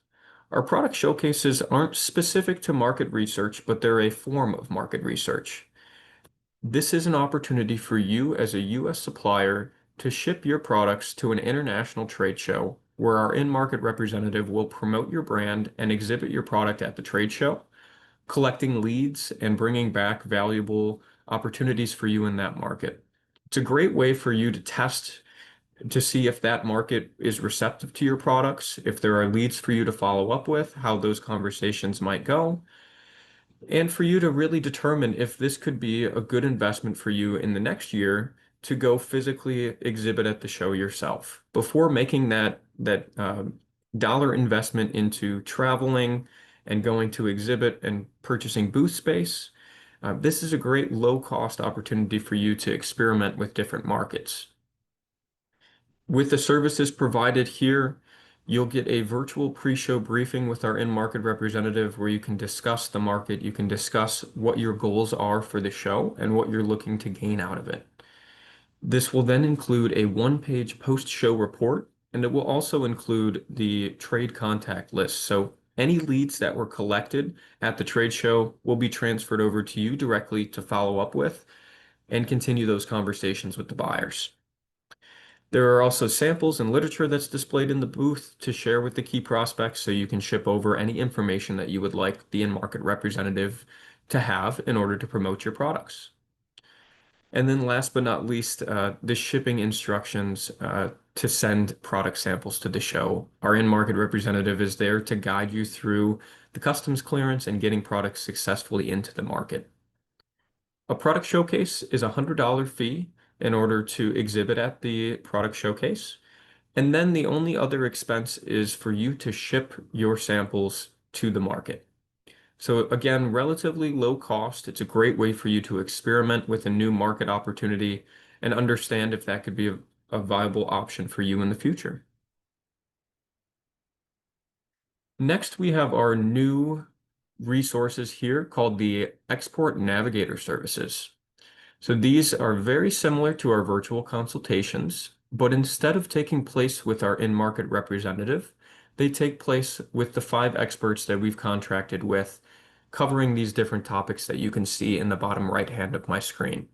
Our product showcases aren't specific to market research, but they're a form of market research. This is an opportunity for you as a U.S. supplier to ship your products to an international trade show where our in-market representative will promote your brand and exhibit your product at the trade show, collecting leads and bringing back valuable opportunities for you in that market. It's a great way for you to test to see if that market is receptive to your products, if there are leads for you to follow up with, how those conversations might go, and for you to really determine if this could be a good investment for you in the next year to go physically exhibit at the show yourself. Before making that dollar investment into traveling and going to exhibit and purchasing booth space, this is a great low-cost opportunity for you to experiment with different markets. With the services provided here, you'll get a virtual pre-show briefing with our in-market representative where you can discuss the market, you can discuss what your goals are for the show and what you're looking to gain out of it. This will then include a one-page post-show report, and it will also include the trade contact list. So any leads that were collected at the trade show will be transferred over to you directly to follow up with and continue those conversations with the buyers. There are also samples and literature that's displayed in the booth to share with the key prospects, so you can ship over any information that you would like the in-market representative to have in order to promote your products. And then last but not least, the shipping instructions to send product samples to the show. Our in-market representative is there to guide you through the customs clearance and getting products successfully into the market. A product showcase is a $100 fee in order to exhibit at the product showcase. And then the only other expense is for you to ship your samples to the market. So again, relatively low cost. It's a great way for you to experiment with a new market opportunity and understand if that could be a viable option for you in the future. Next, we have our new resources here called the Export Navigator Services. So these are very similar to our virtual consultations, but instead of taking place with our in-market representative, they take place with the 5 experts that we've contracted with, covering these different topics that you can see in the bottom right hand of my screen.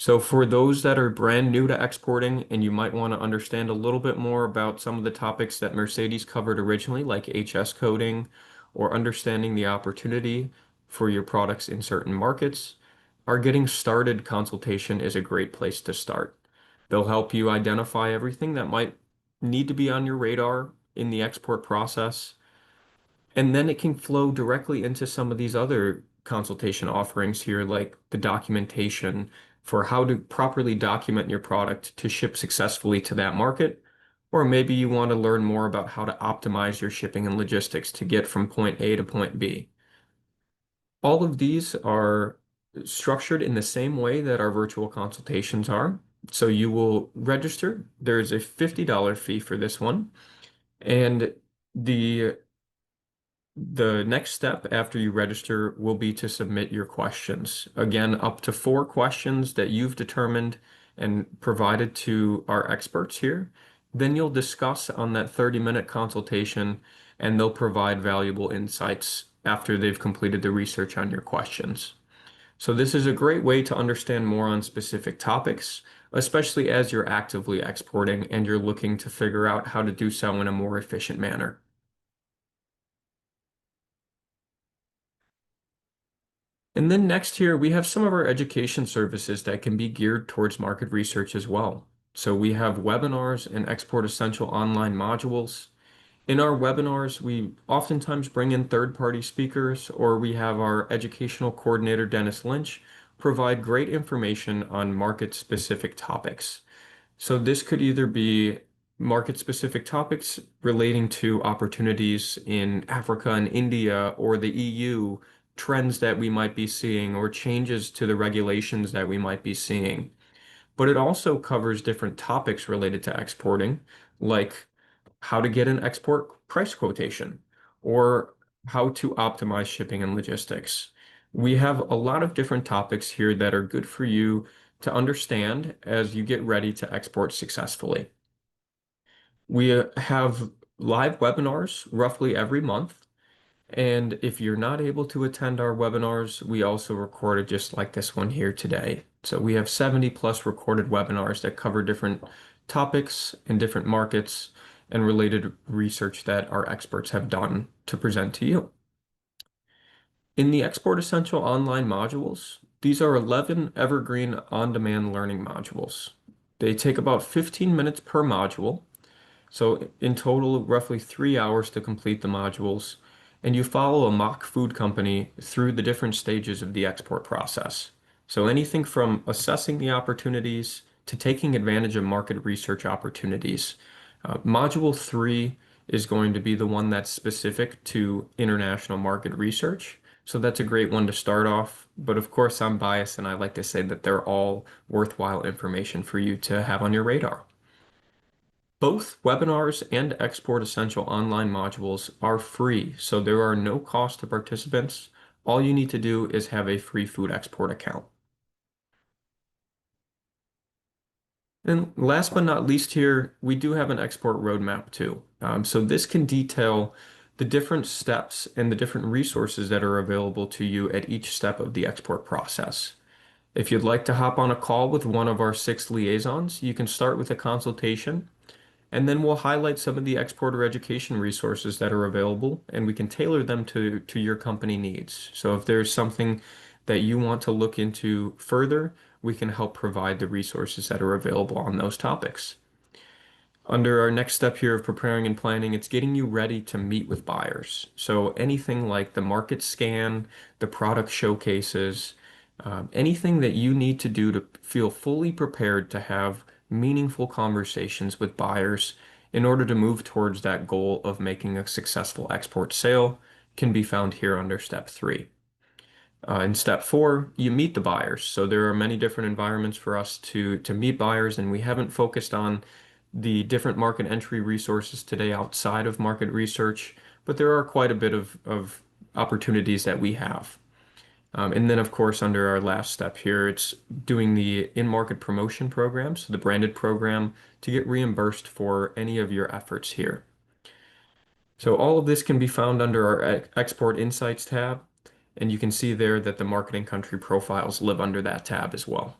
So for those that are brand new to exporting and you might want to understand a little bit more about some of the topics that Mercedes covered originally, like HS coding or understanding the opportunity for your products in certain markets, our Getting Started consultation is a great place to start. They'll help you identify everything that might need to be on your radar in the export process, and then it can flow directly into some of these other consultation offerings here, like the documentation for how to properly document your product to ship successfully to that market. Or maybe you want to learn more about how to optimize your shipping and logistics to get from point A to point B. All of these are structured in the same way that our virtual consultations are. So you will register. There's a $50 fee for this one. And the the next step after you register will be to submit your questions. Again, up to 4 questions that you've determined and provided to our experts here. Then you'll discuss on that 30-minute consultation, and they'll provide valuable insights after they've completed the research on your questions. So this is a great way to understand more on specific topics, especially as you're actively exporting and you're looking to figure out how to do so in a more efficient manner. And then next here, we have some of our education services that can be geared towards market research as well. So we have webinars and export essential online modules. In our webinars, we oftentimes bring in third-party speakers, or we have our educational coordinator, Dennis Lynch, provide great information on market-specific topics. So this could either be market-specific topics relating to opportunities in Africa and India or the EU, trends that we might be seeing, or changes to the regulations that we might be seeing. But it also covers different topics related to exporting, like how to get an export price quotation or how to optimize shipping and logistics. We have a lot of different topics here that are good for you to understand as you get ready to export successfully. We have live webinars roughly every month. And if you're not able to attend our webinars, we also record it just like this one here today. So we have 70 plus recorded webinars that cover different topics and different markets and related research that our experts have done to present to you. In the Export Essential online modules, these are 11 evergreen on-demand learning modules. They take about 15 minutes per module. So in total, roughly 3 hours to complete the modules, and you follow a mock food company through the different stages of the export process. So anything from assessing the opportunities to taking advantage of market research opportunities. Module 3 is going to be the one that's specific to international market research. So that's a great one to start off. But of course, I'm biased and I like to say that they're all worthwhile information for you to have on your radar. Both webinars and Export Essential online modules are free, so there are no cost to participants. All you need to do is have a free food export account. And last but not least here, we do have an export roadmap too. So this can detail the different steps and the different resources that are available to you at each step of the export process. If you'd like to hop on a call with one of our 6 liaisons, you can start with a consultation. And then we'll highlight some of the exporter education resources that are available, and we can tailor them to your company needs. So if there's something that you want to look into further, we can help provide the resources that are available on those topics. Under our next step here of preparing and planning, it's getting you ready to meet with buyers. So anything like the market scan, the product showcases, anything that you need to do to feel fully prepared to have meaningful conversations with buyers in order to move towards that goal of making a successful export sale can be found here under step 3. In step 4, you meet the buyers. So there are many different environments for us to meet buyers, and we haven't focused on the different market entry resources today outside of market research, but there are quite a bit of opportunities that we have. And then, of course, under our last step here, it's doing the in-market promotion program, so the branded program, to get reimbursed for any of your efforts here. So all of this can be found under our Export Insights tab, and you can see there that the marketing country profiles live under that tab as well.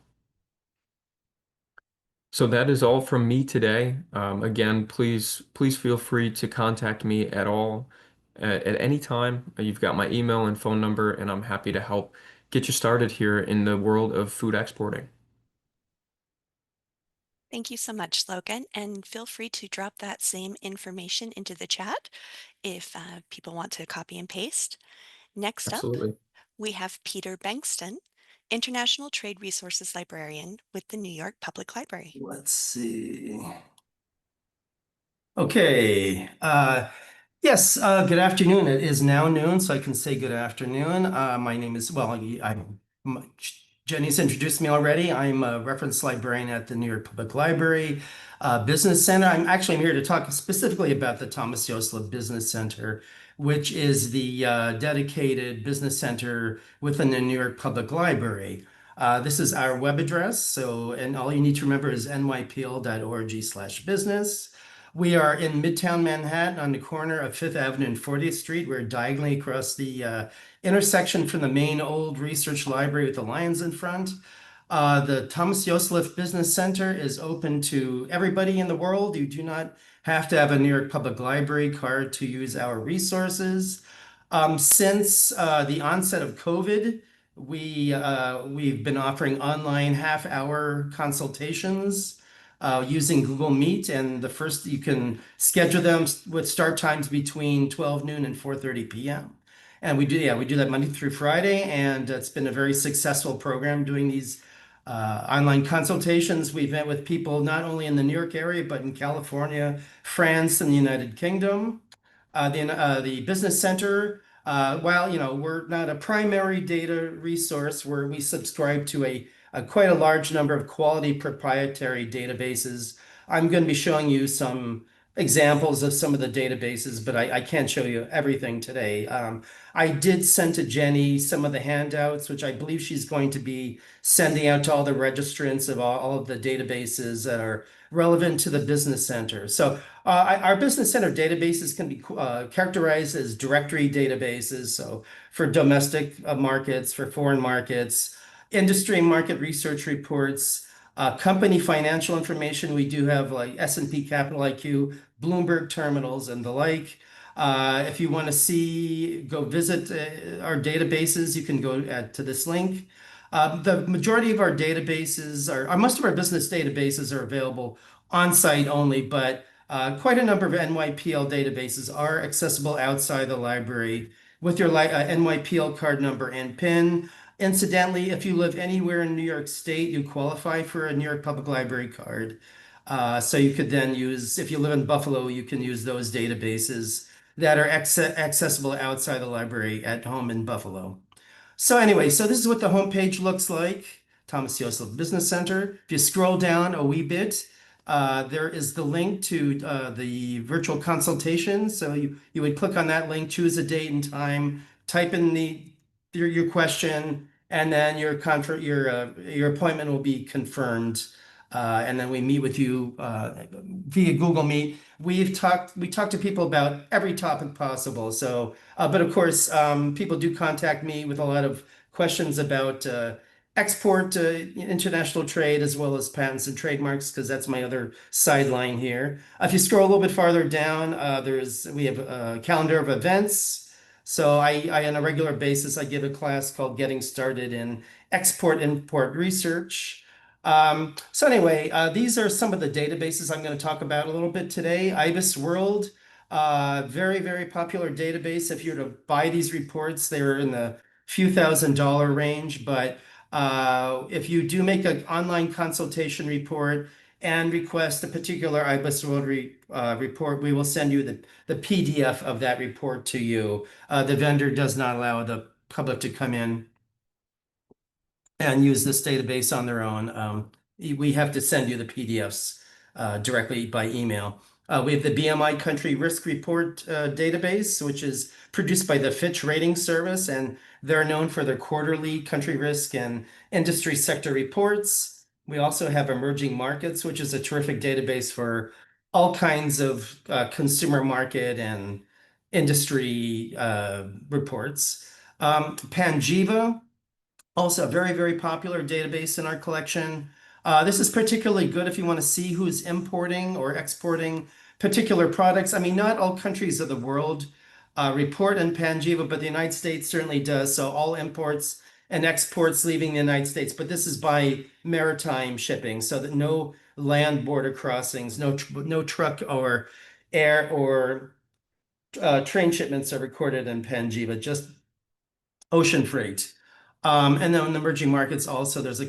So that is all from me today. Again, please feel free to contact me at all at any time. You've got my email and phone number, and I'm happy to help get you started here in the world of food exporting. Thank you so much, Logan, and feel free to drop that same information into the chat if people want to copy and paste. Next up, Absolutely. we have Peter Bengston, International Trade Resources Librarian with the New York Public Library. Let's see. Okay. Yes, good afternoon. It is now noon, so I can say good afternoon. My name is, Jenny's introduced me already. I'm a reference librarian at the New York Public Library Business Center. I'm here to talk specifically about the Thomas Joseph Business Center, which is the dedicated business center within the New York Public Library. This is our web address. And all you need to remember is nypl.org/business. We are in Midtown Manhattan on the corner of 5th Avenue and 40th Street. We're diagonally across the intersection from the main old research library with the lions in front. The Thomas Joseph Business Center is open to everybody in the world. You do not have to have a New York Public Library card to use our resources. Since the onset of COVID, we've been offering online half-hour consultations using Google Meet, and you can schedule them with start times between 12 noon and 4:30 p.m. And we do that Monday through Friday, and it's been a very successful program doing these online consultations. We've met with people not only in the New York area, but in California, France, and the United Kingdom. The Business Center, while we're not a primary data resource, where we subscribe to quite a large number of quality proprietary databases. I'm going to be showing you some examples of some of the databases, but I can't show you everything today. I did send to Jenny some of the handouts, which I believe she's going to be sending out to all the registrants of all of the databases that are relevant to the Business Center. So our Business Center databases can be characterized as directory databases. So for domestic markets, for foreign markets, industry market research reports, company financial information. We do have like S&P Capital IQ, Bloomberg terminals, and the like. If you want to go visit our databases, you can go to this link. The majority of our databases most of our business databases are available on site only, but quite a number of NYPL databases are accessible outside the library with your NYPL card number and PIN. Incidentally, if you live anywhere in New York State, you qualify for a New York Public Library card. So you could then if you live in Buffalo, you can use those databases that are accessible outside the library at home in Buffalo. So anyway, this is what the homepage looks like, Thomas Joseph Business Center. If you scroll down a wee bit, there is the link to the virtual consultation. So you would click on that link, choose a date and time, type in your question, and then your appointment will be confirmed, and then we meet with you via Google Meet. We talk to people about every topic possible. So, but of course, people do contact me with a lot of questions about export, international trade, as well as patents and trademarks, because that's my other sideline here. If you scroll a little bit farther down, we have a calendar of events. So I on a regular basis, I give a class called Getting Started in Export-Import Research. So anyway, these are some of the databases I'm going to talk about a little bit today. IBIS World, very, very popular database. If you were to buy these reports, they're in the few $1,000 range. But if you do make an online consultation report and request a particular IBIS World report, we will send you the PDF of that report to you. The vendor does not allow the public to come in and use this database on their own. We have to send you the PDFs directly by email. We have the BMI Country Risk Report database, which is produced by the Fitch Rating Service, and they're known for their quarterly country risk and industry sector reports. We also have Emerging Markets, which is a terrific database for all kinds of consumer market and industry reports. Panjiva, also a very, very popular database in our collection. This is particularly good if you want to see who's importing or exporting particular products. I mean, not all countries of the world report in Panjiva, but the United States certainly does. So all imports and exports leaving the United States, but this is by maritime shipping, so that no land border crossings, no truck or air or train shipments are recorded in Panjiva, just ocean freight. And then in emerging markets also, there's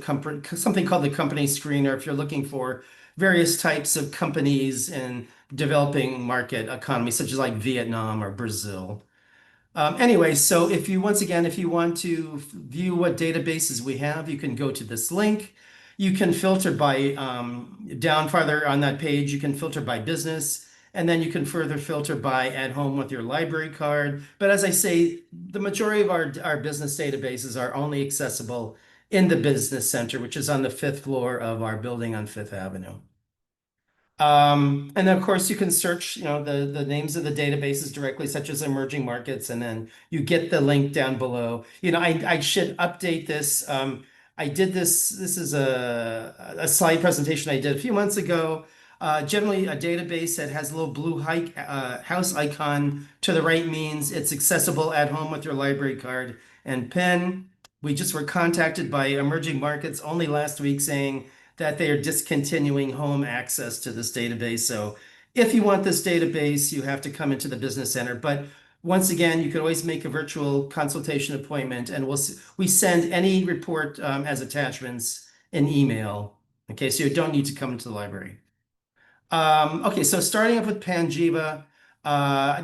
something called the company screener if you're looking for various types of companies in developing market economies, such as like Vietnam or Brazil. Anyway, so if you want to view what databases we have, you can go to this link. You can filter by, down farther on that page, you can filter by business, and then you can further filter by at home with your library card. But as I say, the majority of our business databases are only accessible in the business center, which is on the 5th floor of our building on 5th Avenue. And then of course you can search, the names of the databases directly, such as emerging markets, and then you get the link down below. I should update this. I did this. This is a slide presentation I did a few months ago. Generally, a database that has a little blue house icon to the right means it's accessible at home with your library card and pen. We just were contacted by emerging markets only last week saying that they are discontinuing home access to this database. So if you want this database, you have to come into the business center. But once again, you can always make a virtual consultation appointment, and we send any report as attachments in email. Okay, so you don't need to come into the library. Okay, so starting off with Panjiva,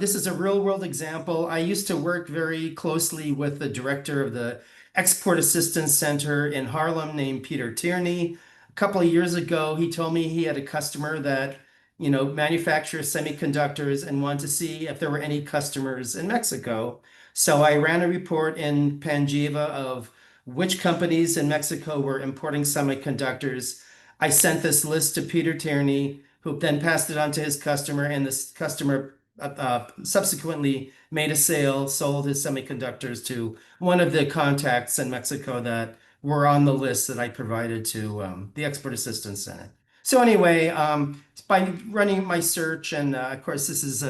this is a real world example. I used to work very closely with the director of the Export Assistance Center in Harlem named Peter Tierney. A couple of years ago, he told me he had a customer that, manufactures semiconductors and wanted to see if there were any customers in Mexico. So I ran a report in Panjiva of which companies in Mexico were importing semiconductors. I sent this list to Peter Tierney, who then passed it on to his customer, and this customer subsequently made a sale, sold his semiconductors to one of the contacts in Mexico that were on the list that I provided to the Export Assistance Center. So anyway, by running my search, and of course this is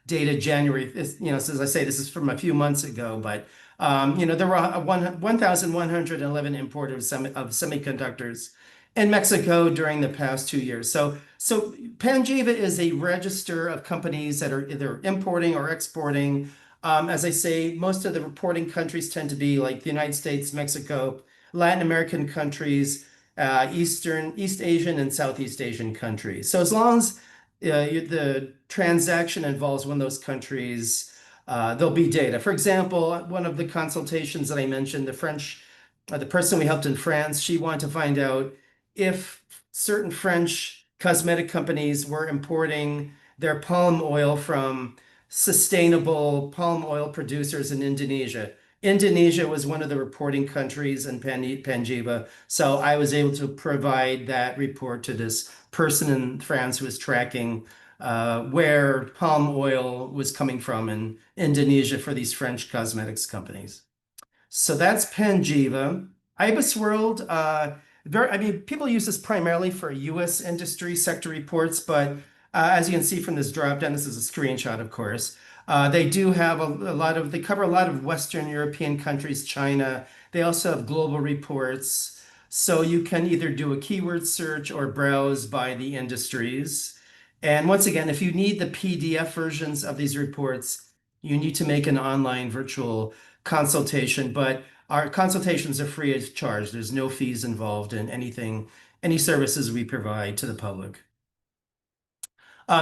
data January, so as I say, this is from a few months ago, but there were 1,111 importers of semiconductors in Mexico during the past 2 years. So Panjiva is a register of companies that are either importing or exporting. As I say, most of the reporting countries tend to be like the United States, Mexico, Latin American countries, East Asian and Southeast Asian countries. So as long as the transaction involves one of those countries, there'll be data. For example, one of the consultations that I mentioned, the person we helped in France, she wanted to find out if certain French cosmetic companies were importing their palm oil from sustainable palm oil producers in Indonesia. Indonesia was one of the reporting countries in Panjiva, so I was able to provide that report to this person in France who was tracking where palm oil was coming from in Indonesia for these French cosmetics companies. So that's Panjiva. IBIS World, people use this primarily for U.S. industry sector reports, but as you can see from this dropdown, this is a screenshot, of course. They do have they cover a lot of Western European countries, China. They also have global reports. So you can either do a keyword search or browse by the industries. And once again, if you need the PDF versions of these reports, you need to make an online virtual consultation, but our consultations are free of charge. There's no fees involved in any services we provide to the public.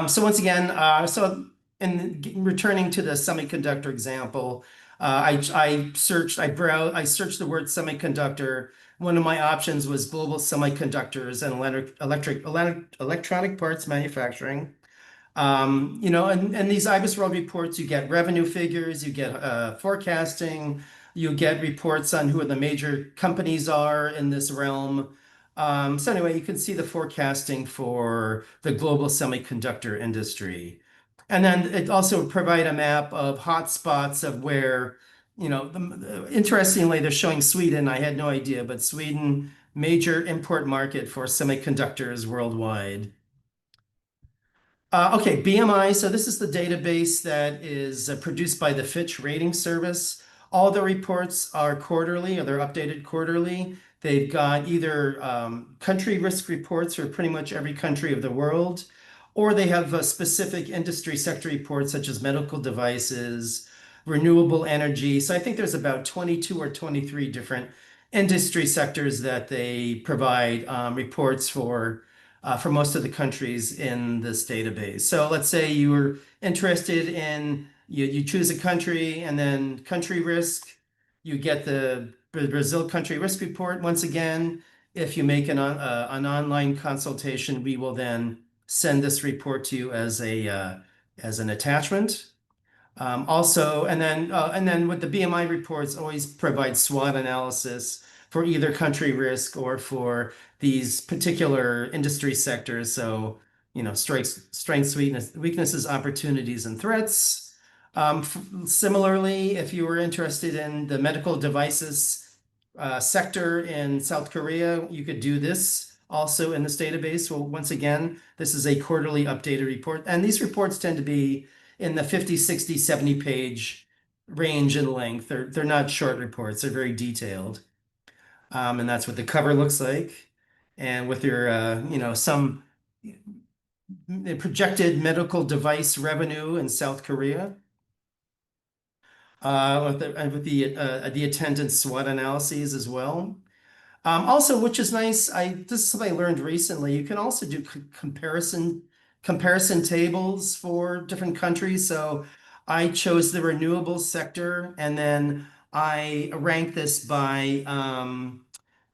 So once again, in returning to the semiconductor example, I searched the word semiconductor. One of my options was global semiconductors and electronic parts manufacturing. And these IBIS World reports, you get revenue figures, you get forecasting, you get reports on who the major companies are in this realm. So anyway, you can see the forecasting for the global semiconductor industry. And then it also provide a map of hotspots of where, interestingly, they're showing Sweden. I had no idea, but Sweden major import market for semiconductors worldwide. Okay, BMI. So this is the database that is produced by the Fitch Rating Service. All the reports are quarterly, or they're updated quarterly. They've got either country risk reports for pretty much every country of the world, or they have specific industry sector reports such as medical devices, renewable energy. So I think there's about 22 or 23 different industry sectors that they provide reports for most of the countries in this database. So let's say you were interested in, you choose a country and then country risk, you get the Brazil country risk report. Once again, if you make an online consultation, we will then send this report to you as an attachment. Also, and then with the BMI reports, always provide SWOT analysis for either country risk or for these particular industry sectors. So, strengths, weaknesses, opportunities, and threats. Similarly, if you were interested in the medical devices sector in South Korea, you could do this also in this database. Well, once again, this is a quarterly updated report, and these reports tend to be in the 50, 60, 70 page range in length. They're not short reports, they're very detailed. And that's what the cover looks like. And with your, some projected medical device revenue in South Korea. With the attendant SWOT analyses as well. Also, which is nice, this is something I learned recently. You can also do comparison tables for different countries. So I chose the renewables sector, and then I ranked this by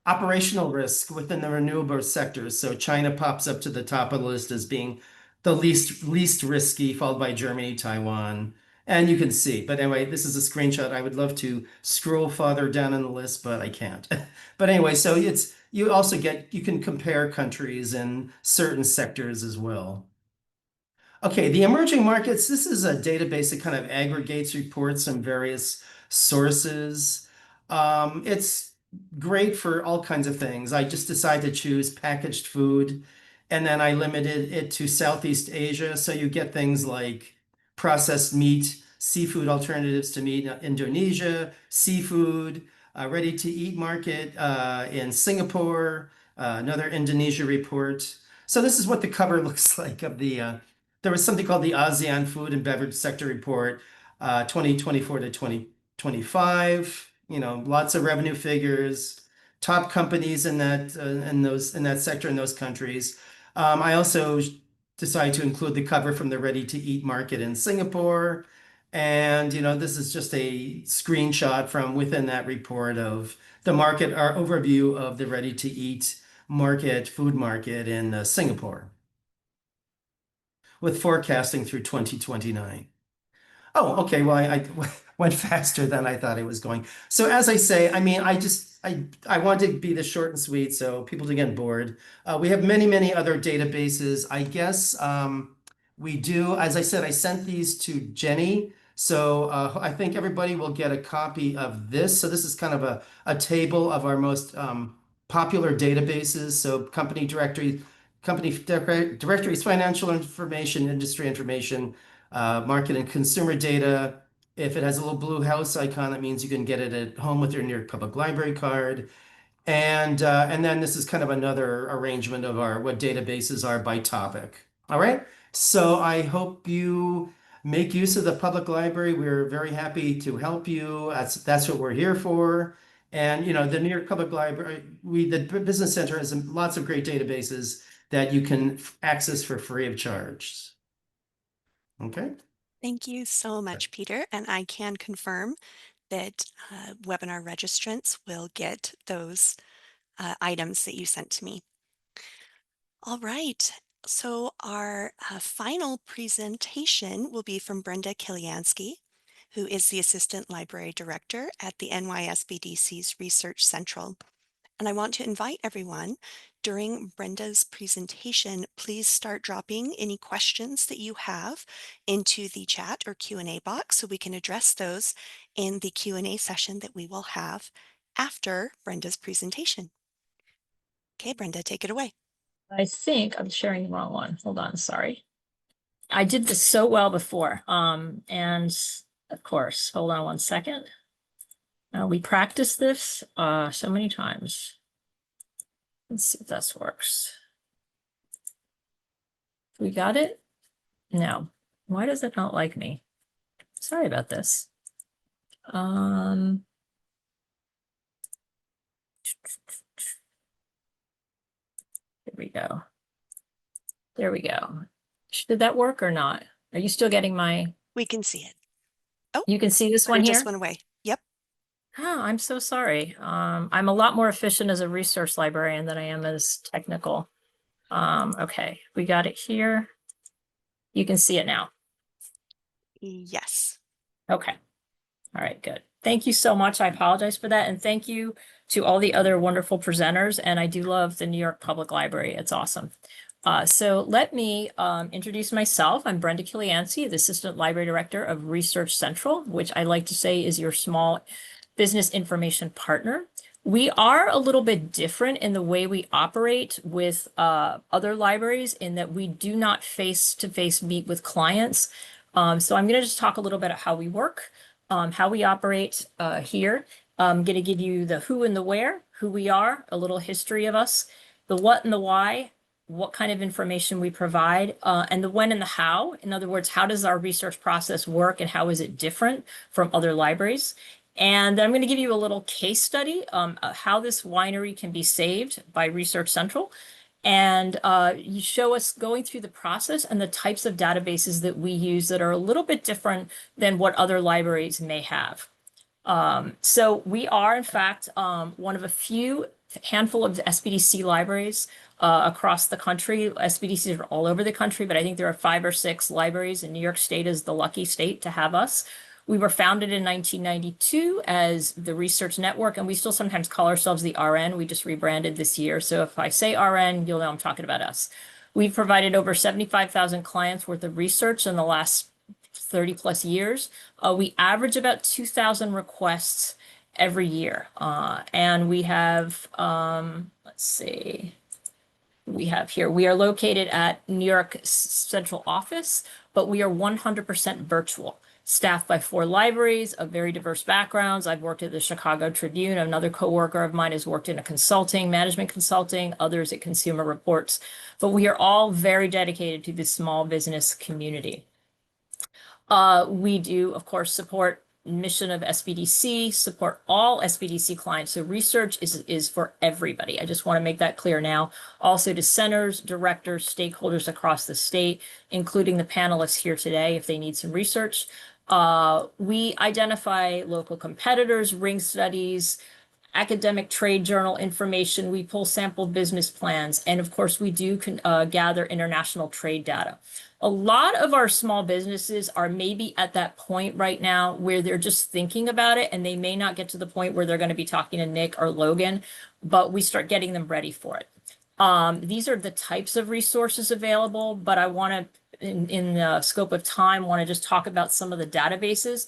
operational risk within the renewable sector. So China pops up to the top of the list as being the least risky, followed by Germany, Taiwan. And you can see, but anyway, this is a screenshot. I would love to scroll farther down in the list, but I can't. But anyway, so you can compare countries in certain sectors as well. Okay, the emerging markets, this is a database that kind of aggregates reports from various sources. It's great for all kinds of things. I just decided to choose packaged food, and then I limited it to Southeast Asia. So you get things like processed meat, seafood alternatives to meat in Indonesia, seafood, ready-to-eat market in Singapore, another Indonesia report. So this is what the cover looks like of there was something called the ASEAN Food and Beverage Sector Report, 2024 to 2025. Lots of revenue figures, top companies in that sector in those countries. I also decided to include the cover from the ready-to-eat market in Singapore. And this is just a screenshot from within that report of the market, our overview of the ready-to-eat market, food market in Singapore, with forecasting through 2029. Oh, okay. Well, I went faster than I thought it was going. So as I say, I mean, I wanted to be this short and sweet so people don't get bored. We have many, many other databases. I guess we do. As I said, I sent these to Jenny. So I think everybody will get a copy of this. So this is kind of a table of our most popular databases. So company directories, financial information, industry information, market and consumer data. If it has a little blue house icon, that means you can get it at home with your New York Public Library card. And then this is kind of another arrangement of what databases are by topic. All right. So I hope you make use of the public library. We're very happy to help you. That's what we're here for. And the New York Public Library, the Business Center has lots of great databases that you can access for free of charge. Okay. Thank you so much, Peter. And I can confirm that webinar registrants will get those items that you sent to me. All right. So our final presentation will be from Brenda Kilianski, who is the Assistant Library Director at the NYSBDC's Research Central. And I want to invite everyone during Brenda's presentation, please start dropping any questions that you have into the chat or Q&A box so we can address those in the Q&A session that we will have after Brenda's presentation. Okay, Brenda, take it away. I think I'm sharing the wrong one. Hold on, sorry. I did this so well before. And of course, hold on one second. We practiced this so many times. Let's see if this works. We got it? No. Why does it not like me? Sorry about this. Here we go. There we go. Did that work or not? Are you still getting my? We can see it. You can see this But one it here? just went away. Yep. Oh, I'm so sorry. I'm a lot more efficient as a resource librarian than I am as technical. Okay, we got it here. You can see it now. Yes. Okay. All right, good. Thank you so much. I apologize for that. And thank you to all the other wonderful presenters. And I do love the New York Public Library. It's awesome. So let me introduce myself. I'm Brenda Kilianski, the Assistant Library Director of Research Central, which I like to say is your small business information partner. We are a little bit different in the way we operate with other libraries in that we do not face-to-face meet with clients. So I'm going to just talk a little bit about how we work, how we operate here. I'm going to give you the who and the where, who we are, a little history of us, the what and the why, what kind of information we provide, and the when and the how. In other words, how does our research process work and how is it different from other libraries? And I'm going to give you a little case study, how this winery can be saved by Research Central. And you show us going through the process and the types of databases that we use that are a little bit different than what other libraries may have. So we are, in fact, one of a few handful of SBDC libraries across the country. SBDCs are all over the country, but I think there are 5 or 6 libraries, and New York State is the lucky state to have us. We were founded in 1992 as the Research Network, and we still sometimes call ourselves the RN. We just rebranded this year. So if I say RN, you'll know I'm talking about us. We've provided over 75,000 clients worth of research in the last 30 plus years. We average about 2,000 requests every year. And we have, let's see, we have here, we are located at New York Central Office, but we are 100% virtual. Staffed by 4 libraries of very diverse backgrounds. I've worked at the Chicago Tribune. Another coworker of mine has worked in a consulting, management consulting, others at Consumer Reports. But we are all very dedicated to the small business community. We do, of course, support mission of SBDC, support all SBDC clients. So research is for everybody. I just want to make that clear now. Also to centers, directors, stakeholders across the state, including the panelists here today if they need some research. We identify local competitors, ring studies, academic trade journal information. We pull sample business plans. And of course, we do gather international trade data. A lot of our small businesses are maybe at that point right now where they're just thinking about it, and they may not get to the point where they're going to be talking to Nick or Logan, but we start getting them ready for it. These are the types of resources available, but I want to, in the scope of time, want to just talk about some of the databases.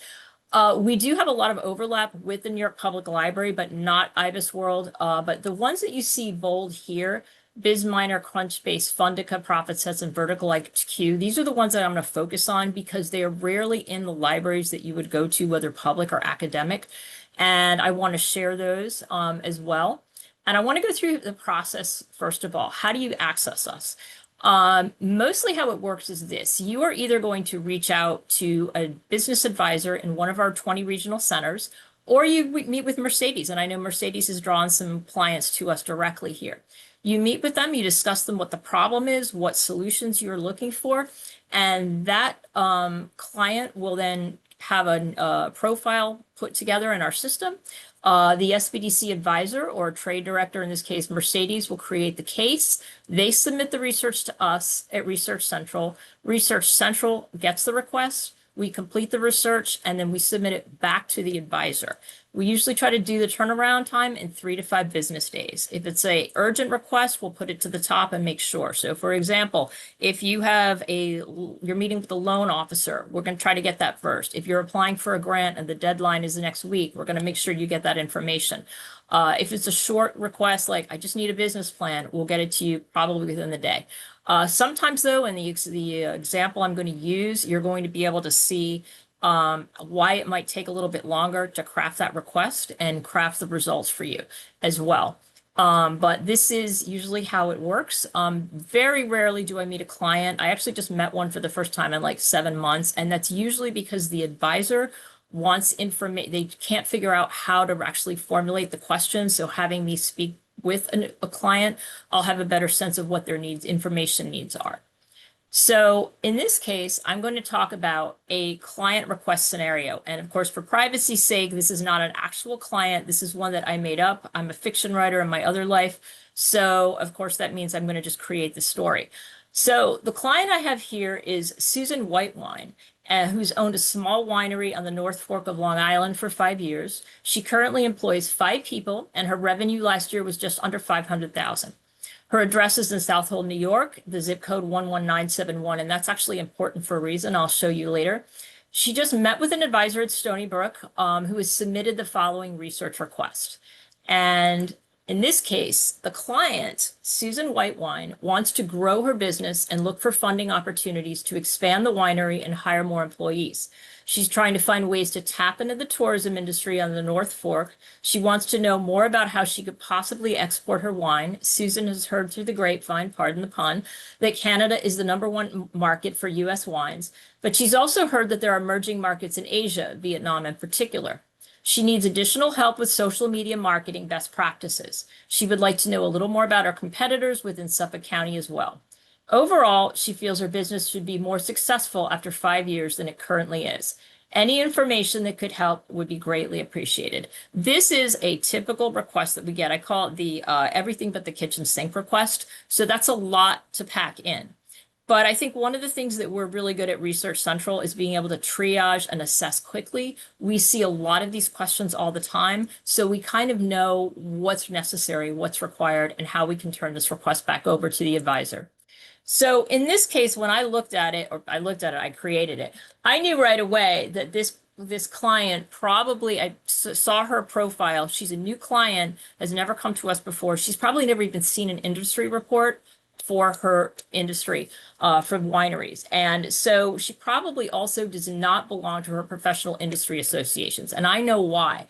We do have a lot of overlap with the New York Public Library, but not IBIS World. But the ones that you see bold here, BizMiner, Crunchbase, Fundica, ProfitSets, and Vertical IQ, these are the ones that I'm going to focus on because they are rarely in the libraries that you would go to, whether public or academic. And I want to share those as well. And I want to go through the process, first of all. How do you access us? Mostly how it works is this. You are either going to reach out to a business advisor in one of our 20 regional centers, or you meet with Mercedes. And I know Mercedes has drawn some clients to us directly here. You meet with them, you discuss them what the problem is, what solutions you're looking for, and that client will then have a profile put together in our system. The SBDC advisor or trade director, in this case, Mercedes, will create the case. They submit the research to us at Research Central. Research Central gets the request. We complete the research, and then we submit it back to the advisor. We usually try to do the turnaround time in 3 to 5 business days. If it's a urgent request, we'll put it to the top and make sure. So for example, if you have you're meeting with the loan officer, we're going to try to get that first. If you're applying for a grant and the deadline is the next week, we're going to make sure you get that information. If it's a short request, like I just need a business plan, we'll get it to you probably within the day. Sometimes though, in the example I'm going to use, you're going to be able to see why it might take a little bit longer to craft that request and craft the results for you as well. But this is usually how it works. Very rarely do I meet a client. I actually just met one for the first time in like 7 months, and that's usually because the advisor wants information. They can't figure out how to actually formulate the question. So having me speak with a client, I'll have a better sense of what their information needs are. So in this case, I'm going to talk about a client request scenario. And of course, for privacy's sake, this is not an actual client. This is one that I made up. I'm a fiction writer in my other life. So of course, that means I'm going to just create the story. So the client I have here is Susan Whitewine, who's owned a small winery on the North Fork of Long Island for 5 years. She currently employs 5 people, and her revenue last year was just under $500,000. Her address is in Southold, New York, the zip code 11971, and that's actually important for a reason I'll show you later. She just met with an advisor at Stony Brook who has submitted the following research request. And in this case, the client, Susan Whitewine, wants to grow her business and look for funding opportunities to expand the winery and hire more employees. She's trying to find ways to tap into the tourism industry on the North Fork. She wants to know more about how she could possibly export her wine. Susan has heard through the grapevine, pardon the pun, that Canada is the #1 market for U.S. wines, but she's also heard that there are emerging markets in Asia, Vietnam in particular. She needs additional help with social media marketing best practices. She would like to know a little more about our competitors within Suffolk County as well. Overall, she feels her business should be more successful after 5 years than it currently is. Any information that could help would be greatly appreciated. This is a typical request that we get. I call it the everything but the kitchen sink request. So that's a lot to pack in. But I think one of the things that we're really good at Research Central is being able to triage and assess quickly. We see a lot of these questions all the time, so we kind of know what's necessary, what's required, and how we can turn this request back over to the advisor. So in this case, when I looked at it, I created it, I knew right away that this client probably, I saw her profile. She's a new client, has never come to us before. She's probably never even seen an industry report for her industry from wineries. And so she probably also does not belong to her professional industry associations. And I know why,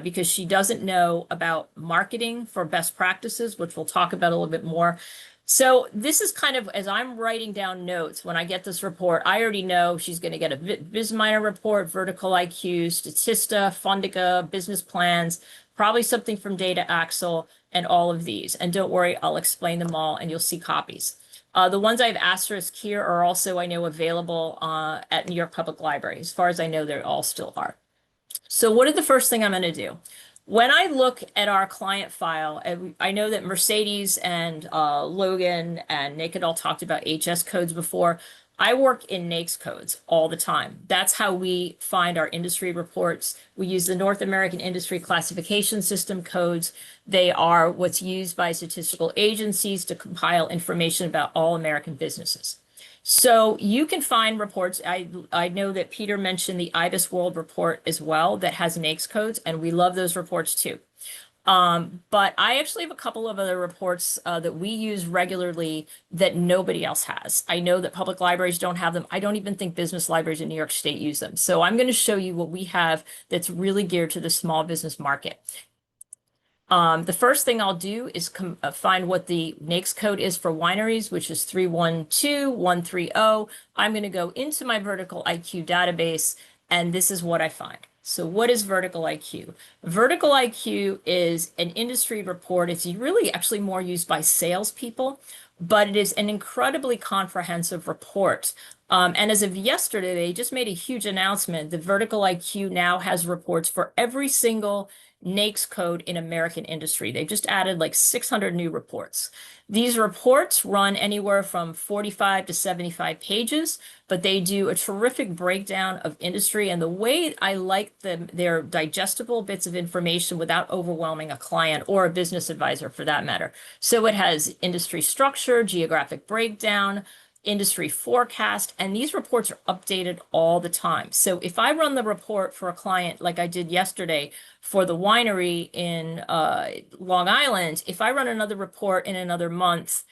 because she doesn't know about marketing for best practices, which we'll talk about a little bit more. So this is kind of, as I'm writing down notes, when I get this report, I already know she's going to get a BizMiner report, Vertical IQ, Statista, Fundica, business plans, probably something from Data Axle, and all of these. And don't worry, I'll explain them all and you'll see copies. The ones I've asterisked here are also, I know, available at New York Public Library. As far as I know, they all still are. So what is the first thing I'm going to do? When I look at our client file, I know that Mercedes and Logan and Nick had all talked about HS codes before. I work in NAICS codes all the time. That's how we find our industry reports. We use the North American Industry Classification System codes. They are what's used by statistical agencies to compile information about all American businesses. So you can find reports. I know that Peter mentioned the IBIS World Report as well that has NAICS codes, and we love those reports too. But I actually have a couple of other reports that we use regularly that nobody else has. I know that public libraries don't have them. I don't even think business libraries in New York State use them. So I'm going to show you what we have that's really geared to the small business market. The first thing I'll do is find what the NAICS code is for wineries, which is 312130. I'm going to go into my Vertical IQ database, and this is what I find. So what is Vertical IQ? Vertical IQ is an industry report. It's really actually more used by salespeople, but it is an incredibly comprehensive report. And as of yesterday, they just made a huge announcement. The Vertical IQ now has reports for every single NAICS code in American industry. They've just added like 600 new reports. These reports run anywhere from 45 to 75 pages, but they do a terrific breakdown of industry. And the way I like them, they're digestible bits of information without overwhelming a client or a business advisor for that matter. So it has industry structure, geographic breakdown, industry forecast, and these reports are updated all the time. So if I run the report for a client like I did yesterday for the winery in Long Island, if I run another report in another month,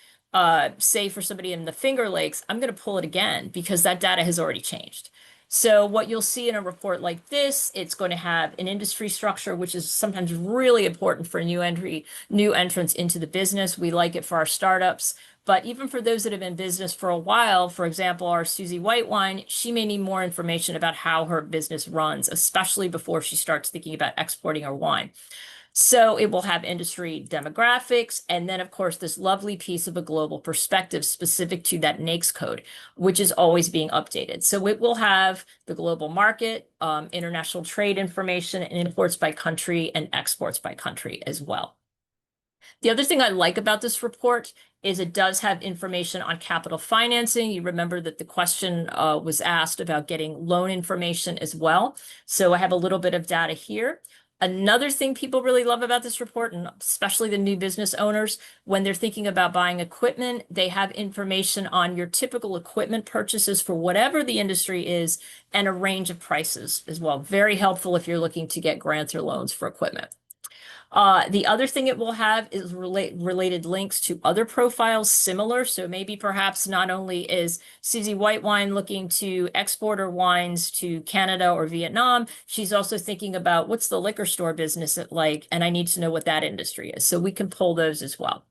say for somebody in the Finger Lakes, I'm going to pull it again because that data has already changed. So what you'll see in a report like this, it's going to have an industry structure, which is sometimes really important for new entrants into the business. We like it for our startups. But even for those that have been in business for a while, for example, our Susie White wine, she may need more information about how her business runs, especially before she starts thinking about exporting her wine. So it will have industry demographics, and then of course this lovely piece of a global perspective specific to that NAICS code, which is always being updated. So it will have the global market, international trade information, and imports by country and exports by country as well. The other thing I like about this report is it does have information on capital financing. You remember that the question was asked about getting loan information as well. So I have a little bit of data here. Another thing people really love about this report, and especially the new business owners, when they're thinking about buying equipment, they have information on your typical equipment purchases for whatever the industry is and a range of prices as well. Very helpful if you're looking to get grants or loans for equipment. The other thing it will have is related links to other profiles similar. So maybe perhaps not only is Susie White Wine looking to export her wines to Canada or Vietnam, she's also thinking about what's the liquor store business like, and I need to know what that industry is. So we can pull those as well.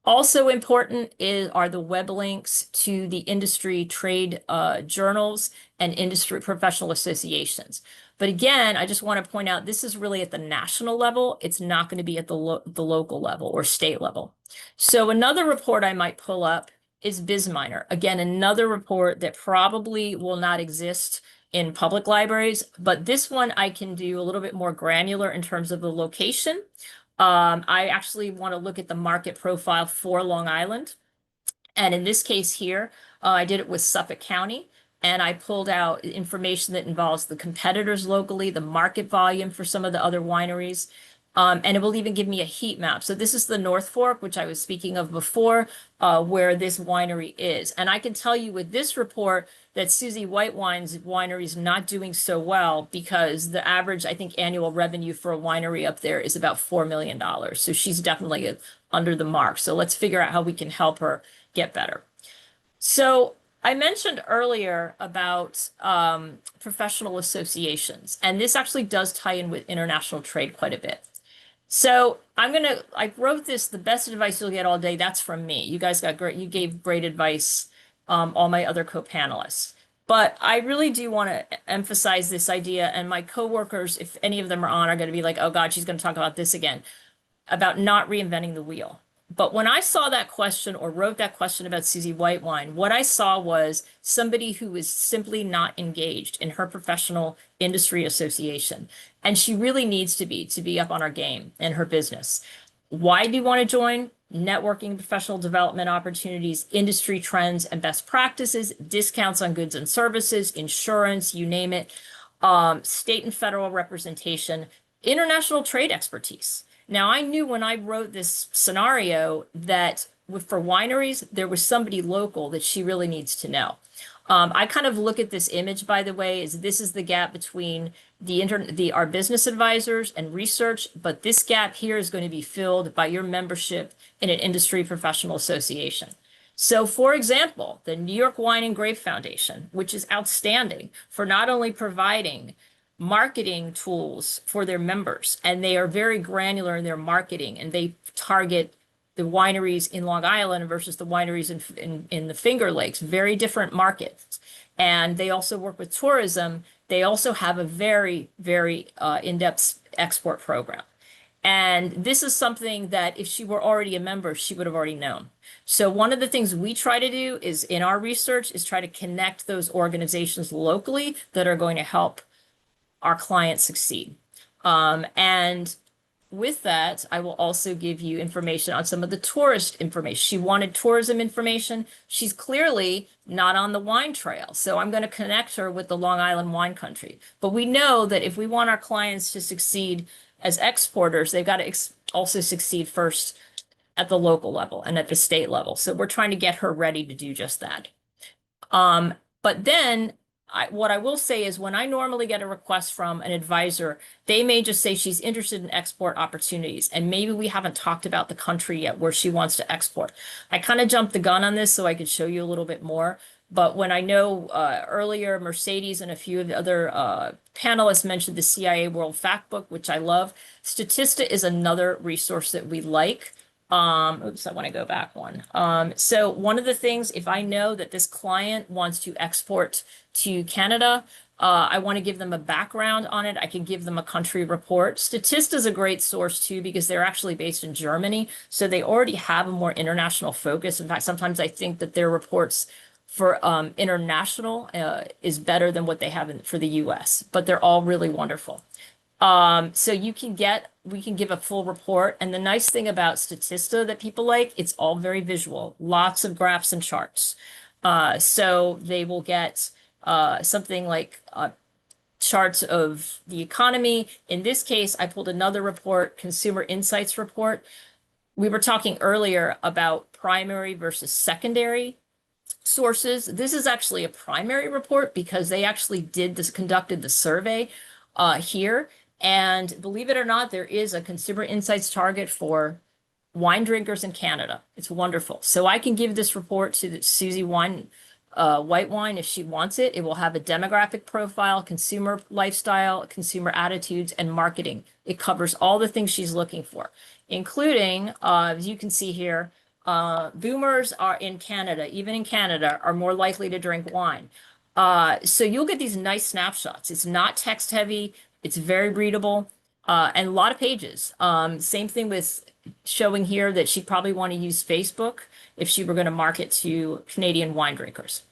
Also important are the web links to the industry trade journals and industry professional associations. But again, I just want to point out, this is really at the national level. It's not going to be at the local level or state level. So another report I might pull up is BizMiner. Again, another report that probably will not exist in public libraries, but this one I can do a little bit more granular in terms of the location. I actually want to look at the market profile for Long Island. And in this case here, I did it with Suffolk County. And I pulled out information that involves the competitors locally, the market volume for some of the other wineries. And it will even give me a heat map. So this is the North Fork, which I was speaking of before, where this winery is. And I can tell you with this report that Susie White Wine's winery is not doing so well because the average, I think, annual revenue for a winery up there is about $4 million. So she's definitely under the mark. So let's figure out how we can help her get better. So I mentioned earlier about professional associations, and this actually does tie in with international trade quite a bit. So I wrote this, the best advice you'll get all day, that's from me. You guys you gave great advice, all my other co-panelists. But I really do want to emphasize this idea, and my coworkers, if any of them are on, are going to be like, oh God, she's going to talk about this again, about not reinventing the wheel. But when I saw that question or wrote that question about Susie White Wine, what I saw was somebody who was simply not engaged in her professional industry association. And she really needs to be up on our game in her business. Why do you want to join? Networking, professional development opportunities, industry trends and best practices, discounts on goods and services, insurance, you name it, state and federal representation, international trade expertise. Now, I knew when I wrote this scenario that for wineries, there was somebody local that she really needs to know. I kind of look at this image, by the way, as this is the gap between our business advisors and research, but this gap here is going to be filled by your membership in an industry professional association. So, for example, the New York Wine and Grape Foundation, which is outstanding for not only providing marketing tools for their members, and they are very granular in their marketing, and they target the wineries in Long Island versus the wineries in the Finger Lakes, very different markets. And they also work with tourism. They also have a very, very in-depth export program. And this is something that if she were already a member, she would have already known. So one of the things we try to do is in our research is try to connect those organizations locally that are going to help our clients succeed. And with that, I will also give you information on some of the tourist information. She wanted tourism information. She's clearly not on the wine trail. So I'm going to connect her with the Long Island wine country. But we know that if we want our clients to succeed as exporters, they've got to also succeed first at the local level and at the state level. So we're trying to get her ready to do just that. But then what I will say is when I normally get a request from an advisor, they may just say she's interested in export opportunities. And maybe we haven't talked about the country yet where she wants to export. I kind of jumped the gun on this so I could show you a little bit more. But when I know earlier, Mercedes and a few of the other panelists mentioned the CIA World Factbook, which I love. Statista is another resource that we like. Oops, I want to go back one. So one of the things, if I know that this client wants to export to Canada, I want to give them a background on it. I can give them a country report. Statista is a great source too, because they're actually based in Germany. So they already have a more international focus. In fact, sometimes I think that their reports for international is better than what they have for the US, but they're all really wonderful. So we can give a full report. And the nice thing about Statista that people like, it's all very visual, lots of graphs and charts. So they will get something like charts of the economy. In this case, I pulled another report, Consumer Insights report. We were talking earlier about primary versus secondary sources. This is actually a primary report because they actually conducted the survey here. And believe it or not, there is a Consumer Insights target for wine drinkers in Canada. It's wonderful. So I can give this report to Susie White Wine if she wants it. It will have a demographic profile, consumer lifestyle, consumer attitudes, and marketing. It covers all the things she's looking for, including, as you can see here, boomers are in Canada, even in Canada, are more likely to drink wine. So you'll get these nice snapshots. It's not text heavy. It's very readable and a lot of pages. Same thing with showing here that she'd probably want to use Facebook if she were going to market to Canadian wine drinkers.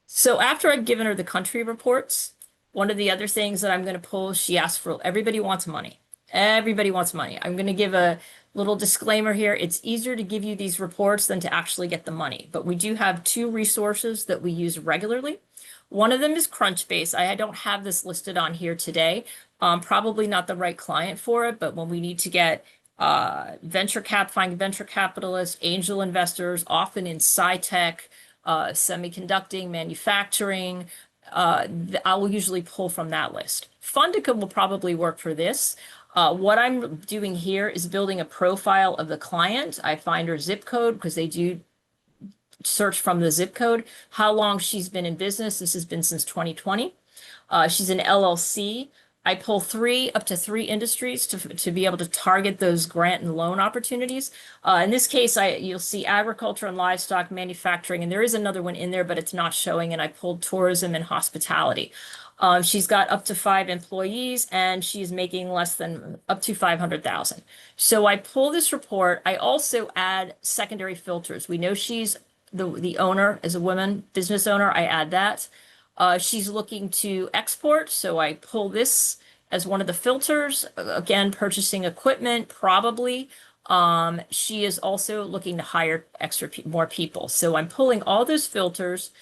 So after I've given her the country reports, one of the other things that I'm going to pull, she asked for, everybody wants money. Everybody wants money. I'm going to give a little disclaimer here. It's easier to give you these reports than to actually get the money. But we do have two resources that we use regularly. One of them is Crunchbase. I don't have this listed on here today. Probably not the right client for it, but when we need to get find venture capitalists, angel investors, often in sci-tech, semiconducting, manufacturing, I will usually pull from that list. Fundica will probably work for this. What I'm doing here is building a profile of the client. I find her zip code because they do search from the zip code, how long she's been in business. This has been since 2020. She's an LLC. I pull up to three industries to be able to target those grant and loan opportunities. In this case, you'll see agriculture and livestock, manufacturing, and there is another one in there, but it's not showing, and I pulled tourism and hospitality. She's got up to 5 employees and she's making up to 500,000. So I pull this report. I also add secondary filters. We know she's the owner as a woman, business owner. I add that. She's looking to export. So I pull this as one of the filters. Again, purchasing equipment, probably. She is also looking to hire more people. So I'm pulling all those filters.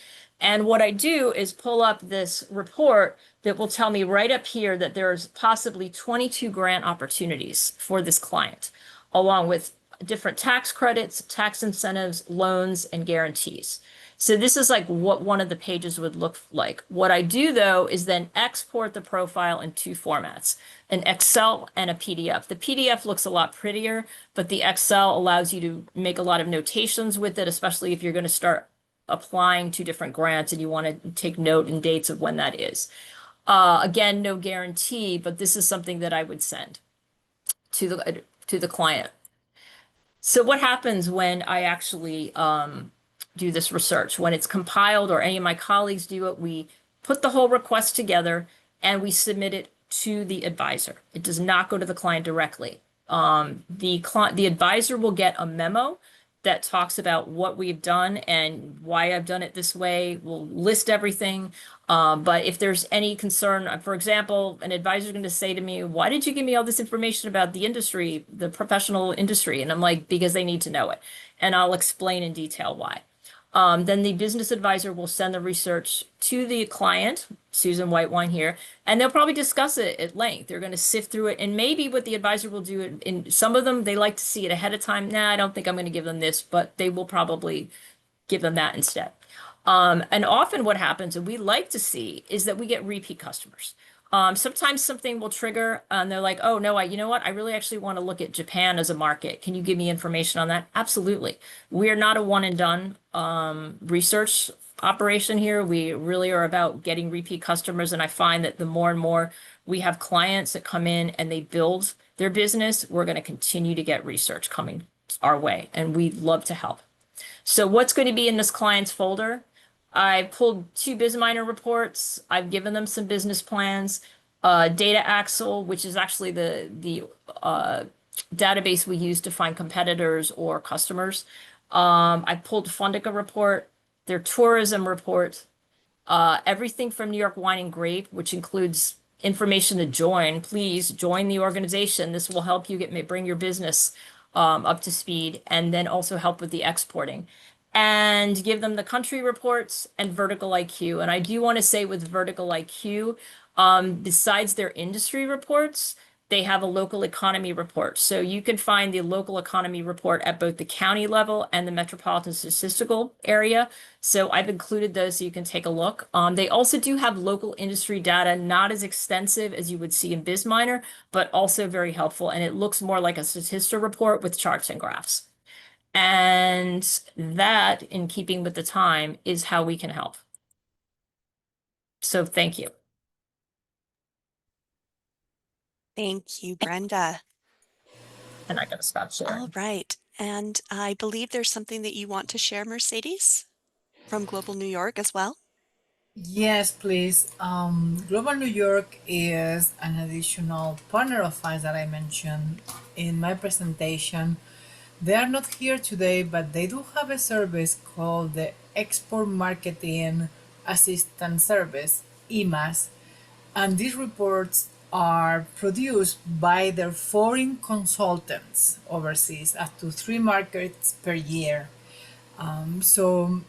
And what I do is pull up this report that will tell me right up here that there's possibly 22 grant opportunities for this client, along with different tax credits, tax incentives, loans, and guarantees. So this is like what one of the pages would look like. What I do, though, is then export the profile in 2 formats, an Excel and a PDF. The PDF looks a lot prettier, but the Excel allows you to make a lot of notations with it, especially if you're going to start applying to different grants and you want to take note and dates of when that is. Again, no guarantee, but this is something that I would send to the client. So what happens when I actually do this research? When it's compiled or any of my colleagues do it, we put the whole request together and we submit it to the advisor. It does not go to the client directly. The advisor will get a memo that talks about what we've done and why I've done it this way. We'll list everything. But if there's any concern, for example, an advisor is going to say to me, why did you give me all this information about the industry, the professional industry? And I'm like, because they need to know it. And I'll explain in detail why. Then the business advisor will send the research to the client, Susan Whitewine here, and they'll probably discuss it at length. They're going to sift through it. And maybe what the advisor will do, in some of them, they like to see it ahead of time. Nah, I don't think I'm going to give them this, but they will probably give them that instead. And often what happens, and we like to see, is that we get repeat customers. Sometimes something will trigger and they're like, oh no, you know what? I really actually want to look at Japan as a market. Can you give me information on that? Absolutely. We are not a one and done research operation here. We really are about getting repeat customers. And I find that the more and more we have clients that come in and they build their business, we're going to continue to get research coming our way. And we love to help. So what's going to be in this client's folder? I pulled 2 BizMiner reports. I've given them some business plans. Data Axle, which is actually the database we use to find competitors or customers. I pulled Fundica report, their tourism report, everything from New York Wine and Grape, which includes information to join. Please join the organization. This will help you bring your business up to speed, and then also help with the exporting. And give them the country reports and Vertical IQ. And I do want to say with Vertical IQ, besides their industry reports, they have a local economy report. So you can find the local economy report at both the county level and the metropolitan statistical area. So I've included those so you can take a look. They also do have local industry data, not as extensive as you would see in BizMiner, but also very helpful. And it looks more like a statistical report with charts and graphs. And that, in keeping with the time, is how we can help. So thank you. Thank you, Brenda. And I gotta stop sharing. All right. And I believe there's something that you want to share, Mercedes, from Global New York as well. Yes, please. Global New York is an additional partner of ours that I mentioned in my presentation. They are not here today, but they do have a service called the Export Marketing Assistance Service, EMAS, and these reports are produced by their foreign consultants overseas, up to 3 markets per year. So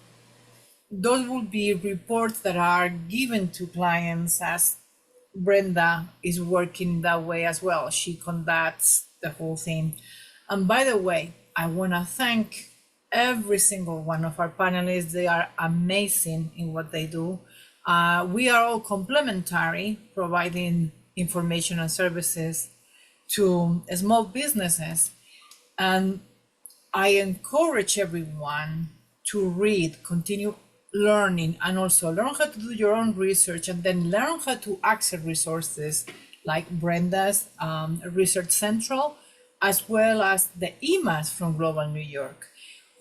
those will be reports that are given to clients, as Brenda is working that way as well. She conducts the whole thing. And by the way, I want to thank every single one of our panelists. They are amazing in what they do. We are all complementary, providing information and services to small businesses. And I encourage everyone to read, continue learning, and also learn how to do your own research, and then learn how to access resources like Brenda's Research Central, as well as the EMAS from Global New York.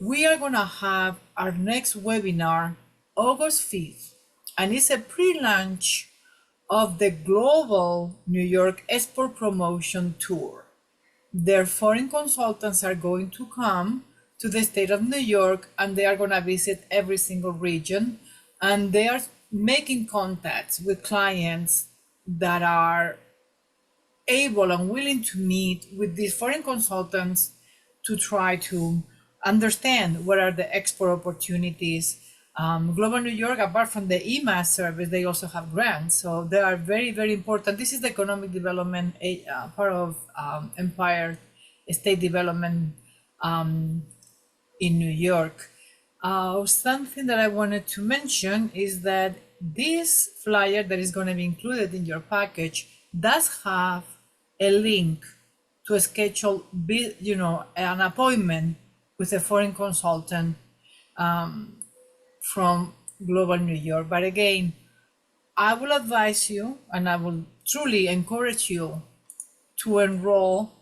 We are going to have our next webinar August 5th, and it's a pre-launch of the Global New York Export Promotion Tour. Their foreign consultants are going to come to the state of New York, and they are going to visit every single region, and they are making contacts with clients that are able and willing to meet with these foreign consultants to try to understand what are the export opportunities. Global New York, apart from the EMAS service, they also have grants. So they are very, very important. This is the economic development part of Empire State Development in New York. Something that I wanted to mention is that this flyer that is going to be included in your package does have a link to a schedule, an appointment with a foreign consultant from Global New York. But again, I will advise you, and I will truly encourage you to enroll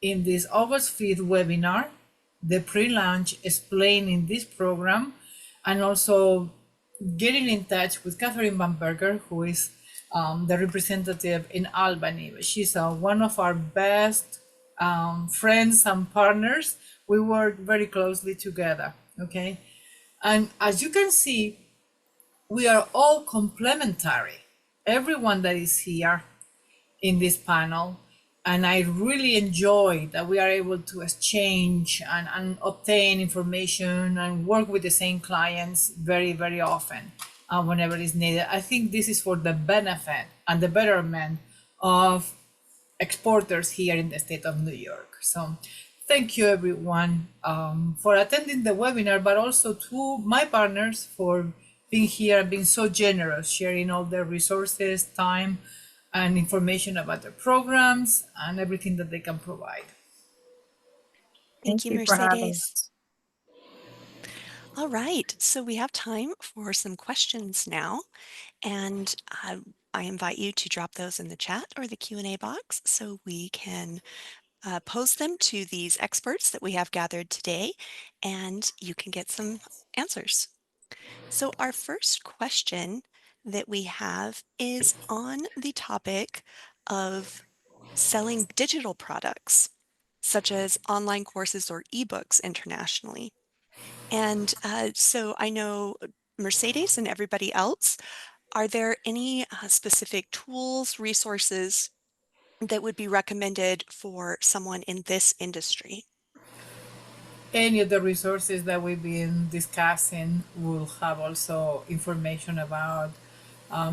in this August 5th webinar, the pre-launch explaining this program, and also getting in touch with Catherine Bamberger, who is the representative in Albany. She's one of our best friends and partners We work very closely together, okay? And as you can see, we are all complementary. Everyone that is here in this panel, and I really enjoy that we are able to exchange and obtain information and work with the same clients very, very often whenever it's needed. I think this is for the benefit and the betterment of exporters here in the state of New York. So thank you everyone for attending the webinar, but also to my partners for being here and being so generous, sharing all their resources, time, and information about their programs and everything that they can provide. Thank you, for having Mercedes. us. All right, so we have time for some questions now, and I invite you to drop those in the chat or the Q&A box so we can pose them to these experts that we have gathered today, and you can get some answers. So our first question that we have is on the topic of selling digital products, such as online courses or ebooks internationally. And so I know Mercedes and everybody else, are there any specific tools, resources that would be recommended for someone in this industry? Any of the resources that we've been discussing will have also information about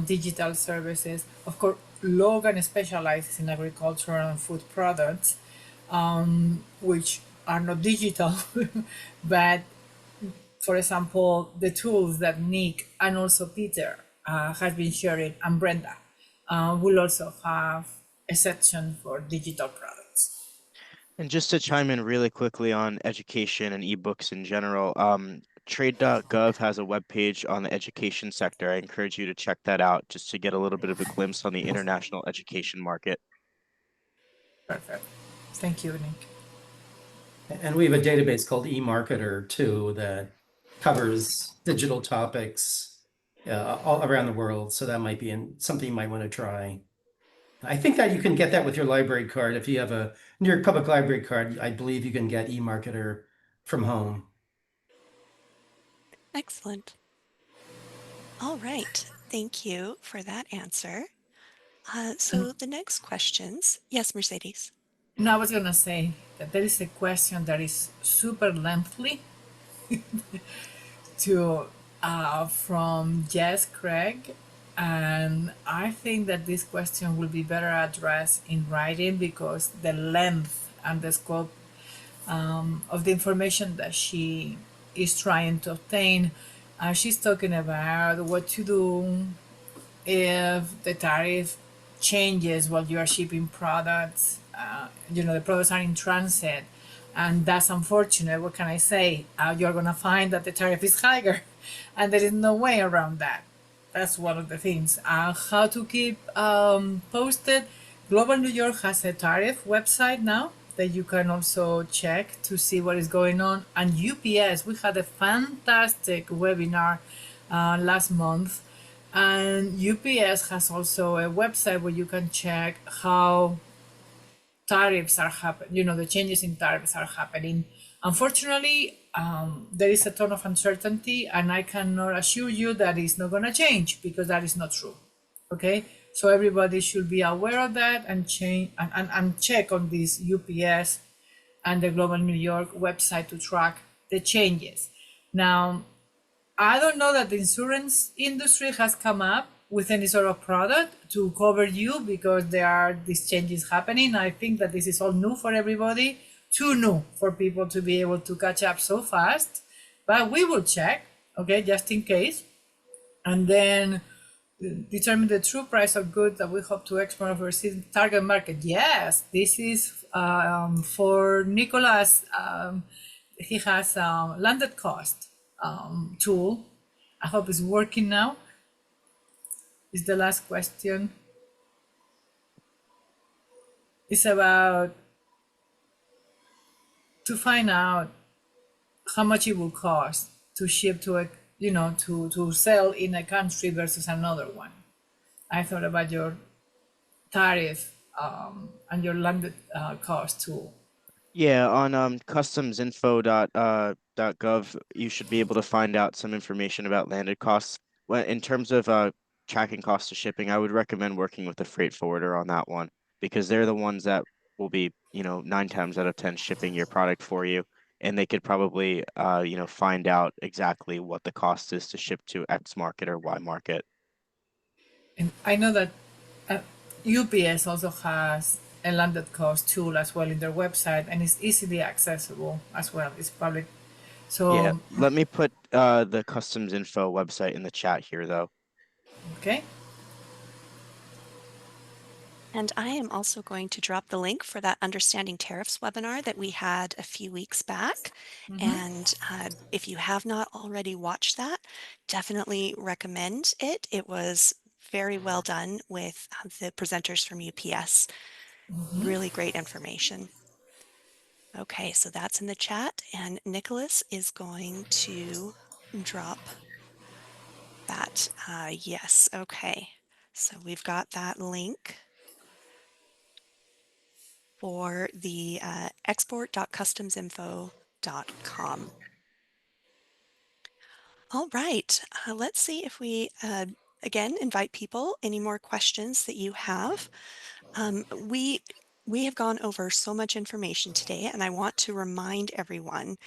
digital services. Of course, Logan specializes in agricultural and food products, which are not digital, but for example, the tools that Nick and also Peter has been sharing, and Brenda will also have a section for digital products. And just to chime in really quickly on education and ebooks in general, trade.gov has a webpage on the education sector. I encourage you to check that out just to get a little bit of a glimpse on the international education market. Perfect. Thank you, Nick. And we have a database called eMarketer too that covers digital topics all around the world. So that might be something you might want to try. I think that you can get that with your library card. If you have a New York Public Library card, I believe you can get eMarketer from home. Excellent. All right, thank you for that answer. So the next questions, yes, Mercedes. No, I was going to say that there is a question that is super lengthy to from Jess Craig, and I think that this question will be better addressed in writing because the length and the scope of the information that she is trying to obtain. She's talking about what to do if the tariff changes while you are shipping products. The products are in transit, and that's unfortunate. What can I say? You're gonna find that the tariff is higher, and there is no way around that. That's one of the things. How to keep posted. Global New York has a tariff website now that you can also check to see what is going on. And UPS, we had a fantastic webinar last month. And UPS has also a website where you can check how tariffs are happening, the changes in tariffs are happening. Unfortunately, there is a ton of uncertainty, and I cannot assure you that it's not going to change because that is not true. Okay, so everybody should be aware of that and change and check on this UPS and the Global New York website to track the changes. Now, I don't know that the insurance industry has come up with any sort of product to cover you because there are these changes happening. I think that this is all new for everybody, too new for people to be able to catch up so fast. But we will check, okay, just in case, and then determine the true price of goods that we hope to export overseas target market. Yes, this is for Nicholas. He has a landed cost tool. I hope it's working now. Is the last question. It's about to find out how much it will cost to ship to a, to sell in a country versus another one. I thought about your tariff and your landed cost tool. Yeah, on customsinfo.gov, you should be able to find out some information about landed costs. Well, in terms of tracking costs of shipping, I would recommend working with a freight forwarder on that one because they're the ones that will be, 9 times out of 10 shipping your product for you, and they could probably, find out exactly what the cost is to ship to X market or Y market. And I know that uh, UPS also has a landed cost tool as well in their website, and it's easily accessible as well. It's public. Yeah, So, let me put the customs info website in the chat here, though. okay. And I am also going to drop the link for that Understanding Tariffs webinar that we had a few weeks back. And if you have not already watched that, definitely recommend it. It was very well done with the presenters from UPS. Really great information. Okay, so that's in the chat, and Nicholas is going to drop that. Yes, okay. So we've got that link for the export.customsinfo.com. All right, let's see if we, again, invite people, any more questions that you have. We have gone over so much information today, and I want to remind everyone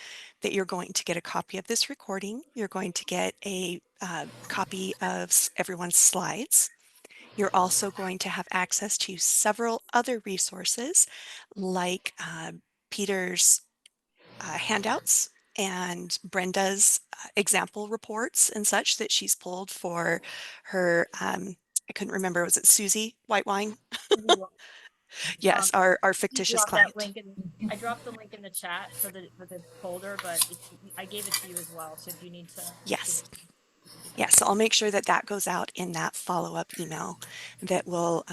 that you're going to get a copy of this recording. You're going to get a copy of everyone's slides. You're also going to have access to several other resources like Peter's handouts and Brenda's example reports and such that she's pulled for her, I couldn't remember, was it Susie White Wine? Yes, our You fictitious dropped that client. link in, I dropped the link in the chat for the folder, but I gave it to you as well. So if you need to. Yes. Yes, so I'll make sure that that goes out in that follow-up email that will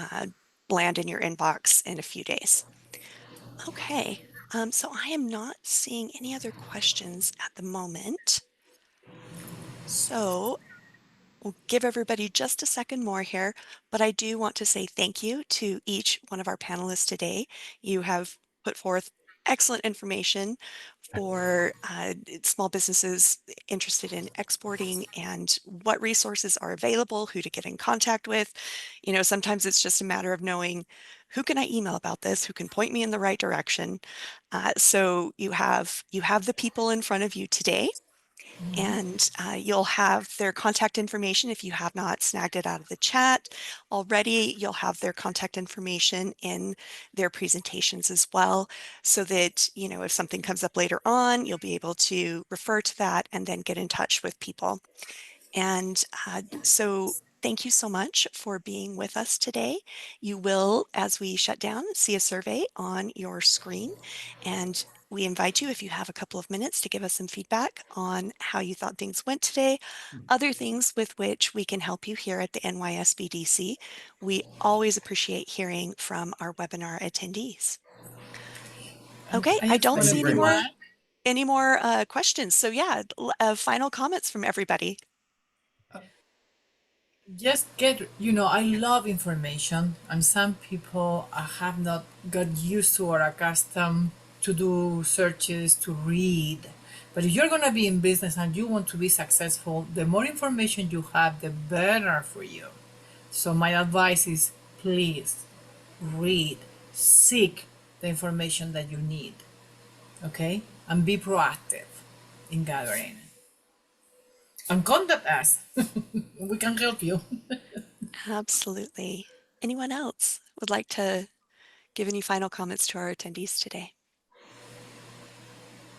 land in your inbox in a few days. Okay, so I am not seeing any other questions at the moment. So we'll give everybody just a second more here, but I do want to say thank you to each one of our panelists today. You have put forth excellent information for small businesses interested in exporting and what resources are available, who to get in contact with. Sometimes it's just a matter of knowing who can I email about this, who can point me in the right direction. So you have the people in front of you today, and you'll have their contact information if you have not snagged it out of the chat already. You'll have their contact information in their presentations as well, so that, if something comes up later on, you'll be able to refer to that and then get in touch with people. And so thank you so much for being with us today. You will, as we shut down, see a survey on your screen, and we invite you, if you have a couple of minutes, to give us some feedback on how you thought things went today, other things with which we can help you here at the NYSBDC. We always appreciate hearing from our webinar attendees. Okay, I don't Thank see you very much. any more questions. So yeah, final comments from everybody. Just I love information, and some people have not got used to or accustomed to do searches, to read. But if you're going to be in business and you want to be successful, the more information you have, the better for you. So my advice is, please read, seek the information that you need, okay? And be proactive in gathering. And contact us. We can help you. Absolutely. Anyone else would like to give any final comments to our attendees today?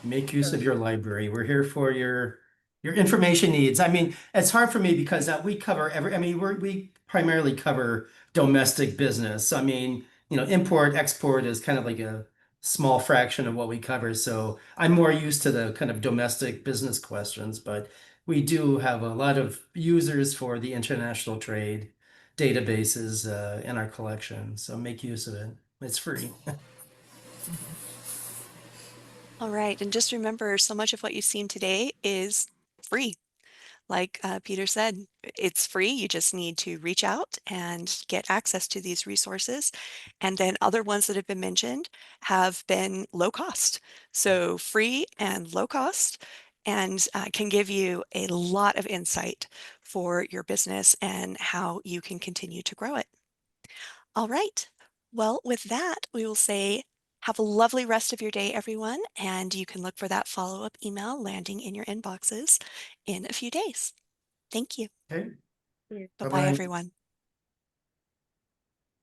Make use of your library. We're here for your information needs. I mean, it's hard for me because we cover we primarily cover domestic business. I mean, import, export is kind of like a small fraction of what we cover. So I'm more used to the kind of domestic business questions, but we do have a lot of users for the international trade databases in our collection. So make use of it. It's free. All right, and just remember, so much of what you've seen today is free. Like Peter said, it's free. You just need to reach out and get access to these resources. And then other ones that have been mentioned have been low cost. So free and low cost, and can give you a lot of insight for your business and how you can continue to grow it. All right. Well, with that, we will say have a lovely rest of your day, everyone, and you can look for that follow-up email landing in your inboxes in a few days. Thank you. Okay. Bye-bye, Bye-bye. everyone.